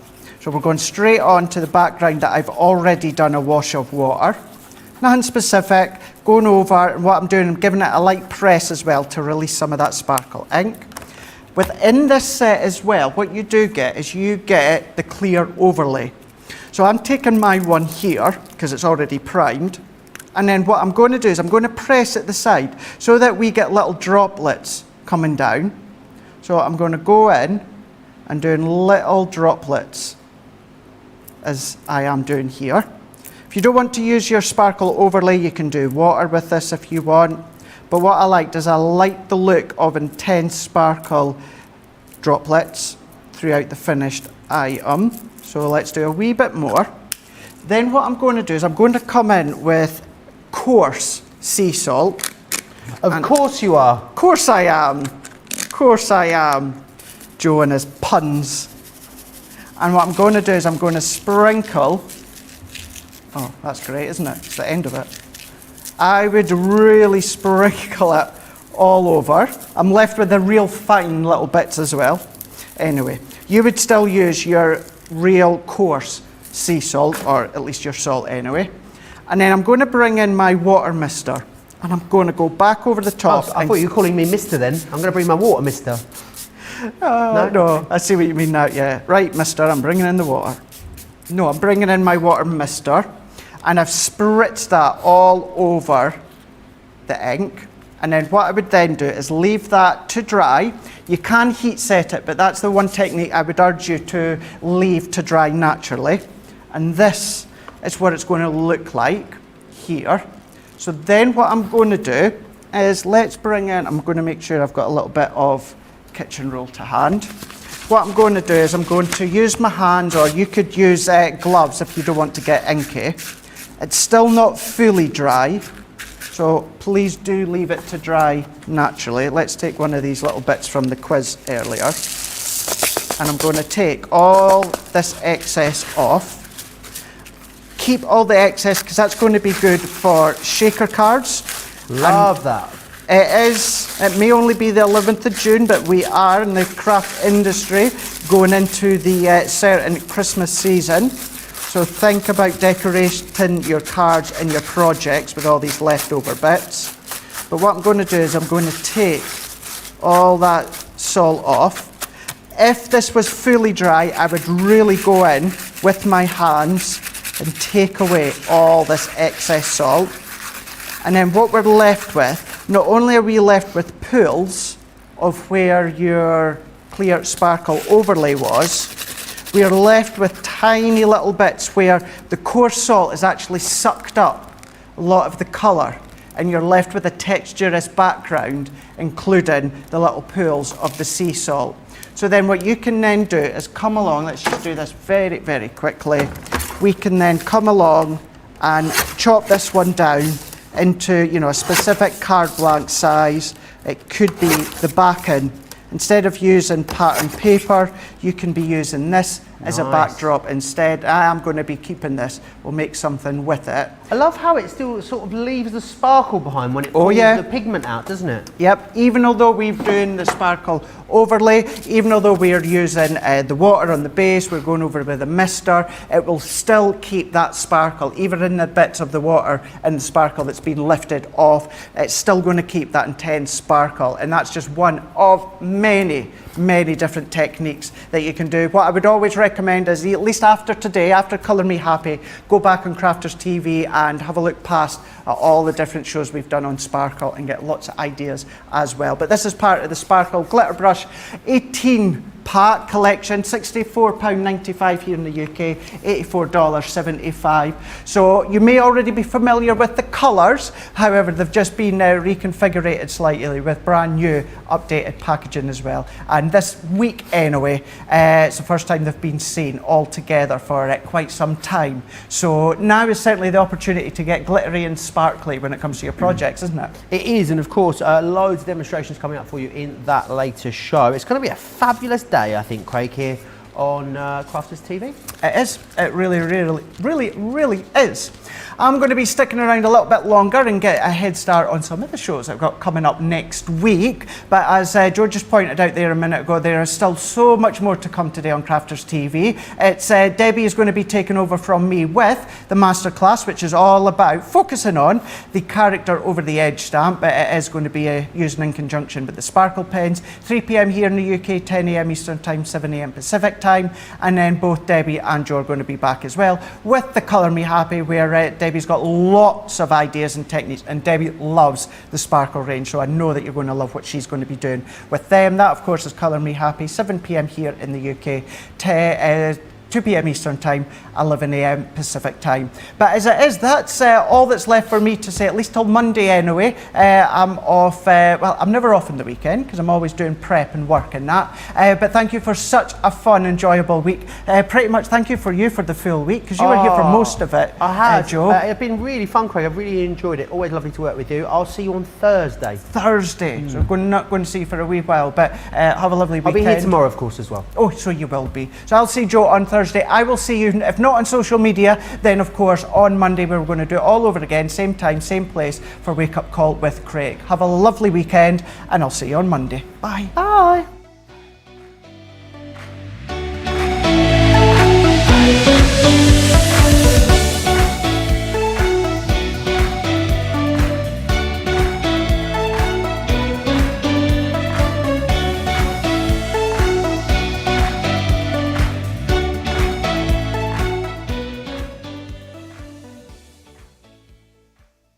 So we're going straight on to the background that I've already done a wash of water. Nothing specific, going over, and what I'm doing, I'm giving it a light press as well to release some of that sparkle ink. Within this set as well, what you do get is you get the clear overlay. So I'm taking my one here, because it's already primed, and then what I'm going to do is I'm going to press at the side so that we get little droplets coming down. So I'm going to go in and doing little droplets, as I am doing here. If you don't want to use your sparkle overlay, you can do water with this if you want. But what I liked is I like the look of intense sparkle droplets throughout the finished item. So let's do a wee bit more. Then what I'm going to do is I'm going to come in with coarse sea salt. Of course you are. Of course I am. Of course I am. Joe and his puns. And what I'm going to do is I'm going to sprinkle. Oh, that's great, isn't it? It's the end of it. I would really sprinkle it all over. I'm left with the real fine little bits as well. Anyway, you would still use your real coarse sea salt, or at least your salt anyway. And then I'm going to bring in my water mister, and I'm going to go back over the top. Oh, I thought you were calling me mister then. I'm going to bring my water mister. No, I see what you mean now, yeah. Right, mister, I'm bringing in the water. No, I'm bringing in my water mister, and I've spritzed that all over the ink. And then what I would then do is leave that to dry. You can heat set it, but that's the one technique I would urge you to leave to dry naturally. And this is what it's going to look like here. So then what I'm going to do is, let's bring in, I'm going to make sure I've got a little bit of kitchen roll to hand. What I'm going to do is I'm going to use my hands, or you could use gloves if you don't want to get inky. It's still not fully dry, so please do leave it to dry naturally. Let's take one of these little bits from the quiz earlier. And I'm going to take all this excess off. Keep all the excess, because that's going to be good for shaker cards. Love that. It may only be the 11th of June, but we are in the craft industry going into the certain Christmas season. So think about decorating your cards and your projects with all these leftover bits. But what I'm going to do is I'm going to take all that salt off. If this was fully dry, I would really go in with my hands and take away all this excess salt. And then what we're left with, not only are we left with pools of where your clear sparkle overlay was, we are left with tiny little bits where the coarse salt has actually sucked up a lot of the colour, and you're left with a texturous background, including the little pools of the sea salt. So then what you can then do is come along, let's just do this very, very quickly. We can then come along and chop this one down into, you know, a specific carte blanche size. It could be the backing. Instead of using pattern paper, you can be using this as a backdrop instead. I am going to be keeping this. We'll make something with it. I love how it still sort of leaves the sparkle behind when it pulls the pigment out, doesn't it? Yep, even although we've doing the sparkle overlay, even although we're using the water on the base, we're going over with a mister, it will still keep that sparkle, even in the bits of the water and the sparkle that's been lifted off, it's still going to keep that intense sparkle. And that's just one of many different techniques that you can do. What I would always recommend is, at least after today, after Colour Me Happy, go back on Crafters TV and have a look past at all the different shows we've done on sparkle and get lots of ideas as well. But this is part of the Sparkle Glitter Brush 18 pack collection, £64.95 here in the UK, $84.75. So you may already be familiar with the colours, however they've just been reconfigured slightly with brand new updated packaging as well. And this week anyway, it's the first time they've been seen all together for quite some time. So now is certainly the opportunity to get glittery and sparkly when it comes to your projects, isn't it? It is, and of course loads of demonstrations coming up for you in that later show. It's going to be a fabulous day, I think, Craig, here on Crafters TV. It is. It really is. I'm going to be sticking around a little bit longer and get a head start on some of the shows I've got coming up next week. But as George just pointed out there a minute ago, there is still so much more to come today on Crafters TV. It's Debbie is going to be taking over from me with the masterclass, which is all about focusing on the character over the edge stamp. But it is going to be using in conjunction with the sparkle pens. 3 p.m. here in the UK, 10 a.m. Eastern Time, 7 a.m. Pacific Time. And then both Debbie and Joe are going to be back as well with the Colour Me Happy, where Debbie's got lots of ideas and techniques, and Debbie loves the sparkle range, so I know that you're going to love what she's going to be doing with them. That, of course, is Colour Me Happy, 7 p.m. here in the UK, 2 p.m. Eastern Time, 11 a.m. Pacific Time. But as it is, that's all that's left for me to say, at least till Monday anyway. I'm off, well, I'm never off on the weekend because I'm always doing prep and work and that. But thank you for such a fun, enjoyable week. Pretty much thank you for the full week, because you were here for most of it, I have. Joe. It's been really fun, Craig. I've really enjoyed it. Always lovely to work with you. I'll see you on Thursday. So we're not going to see you for a wee while, but have a lovely weekend. I'll be here tomorrow, of course, as well. Oh, so you will be. So I'll see Joe on Thursday. I will see you, if not on social media, then of course on Monday, where we're going to do it all over again, same time, same place, for Wake Up Call with Craig. Have a lovely weekend, and I'll see you on Monday. Bye. Bye.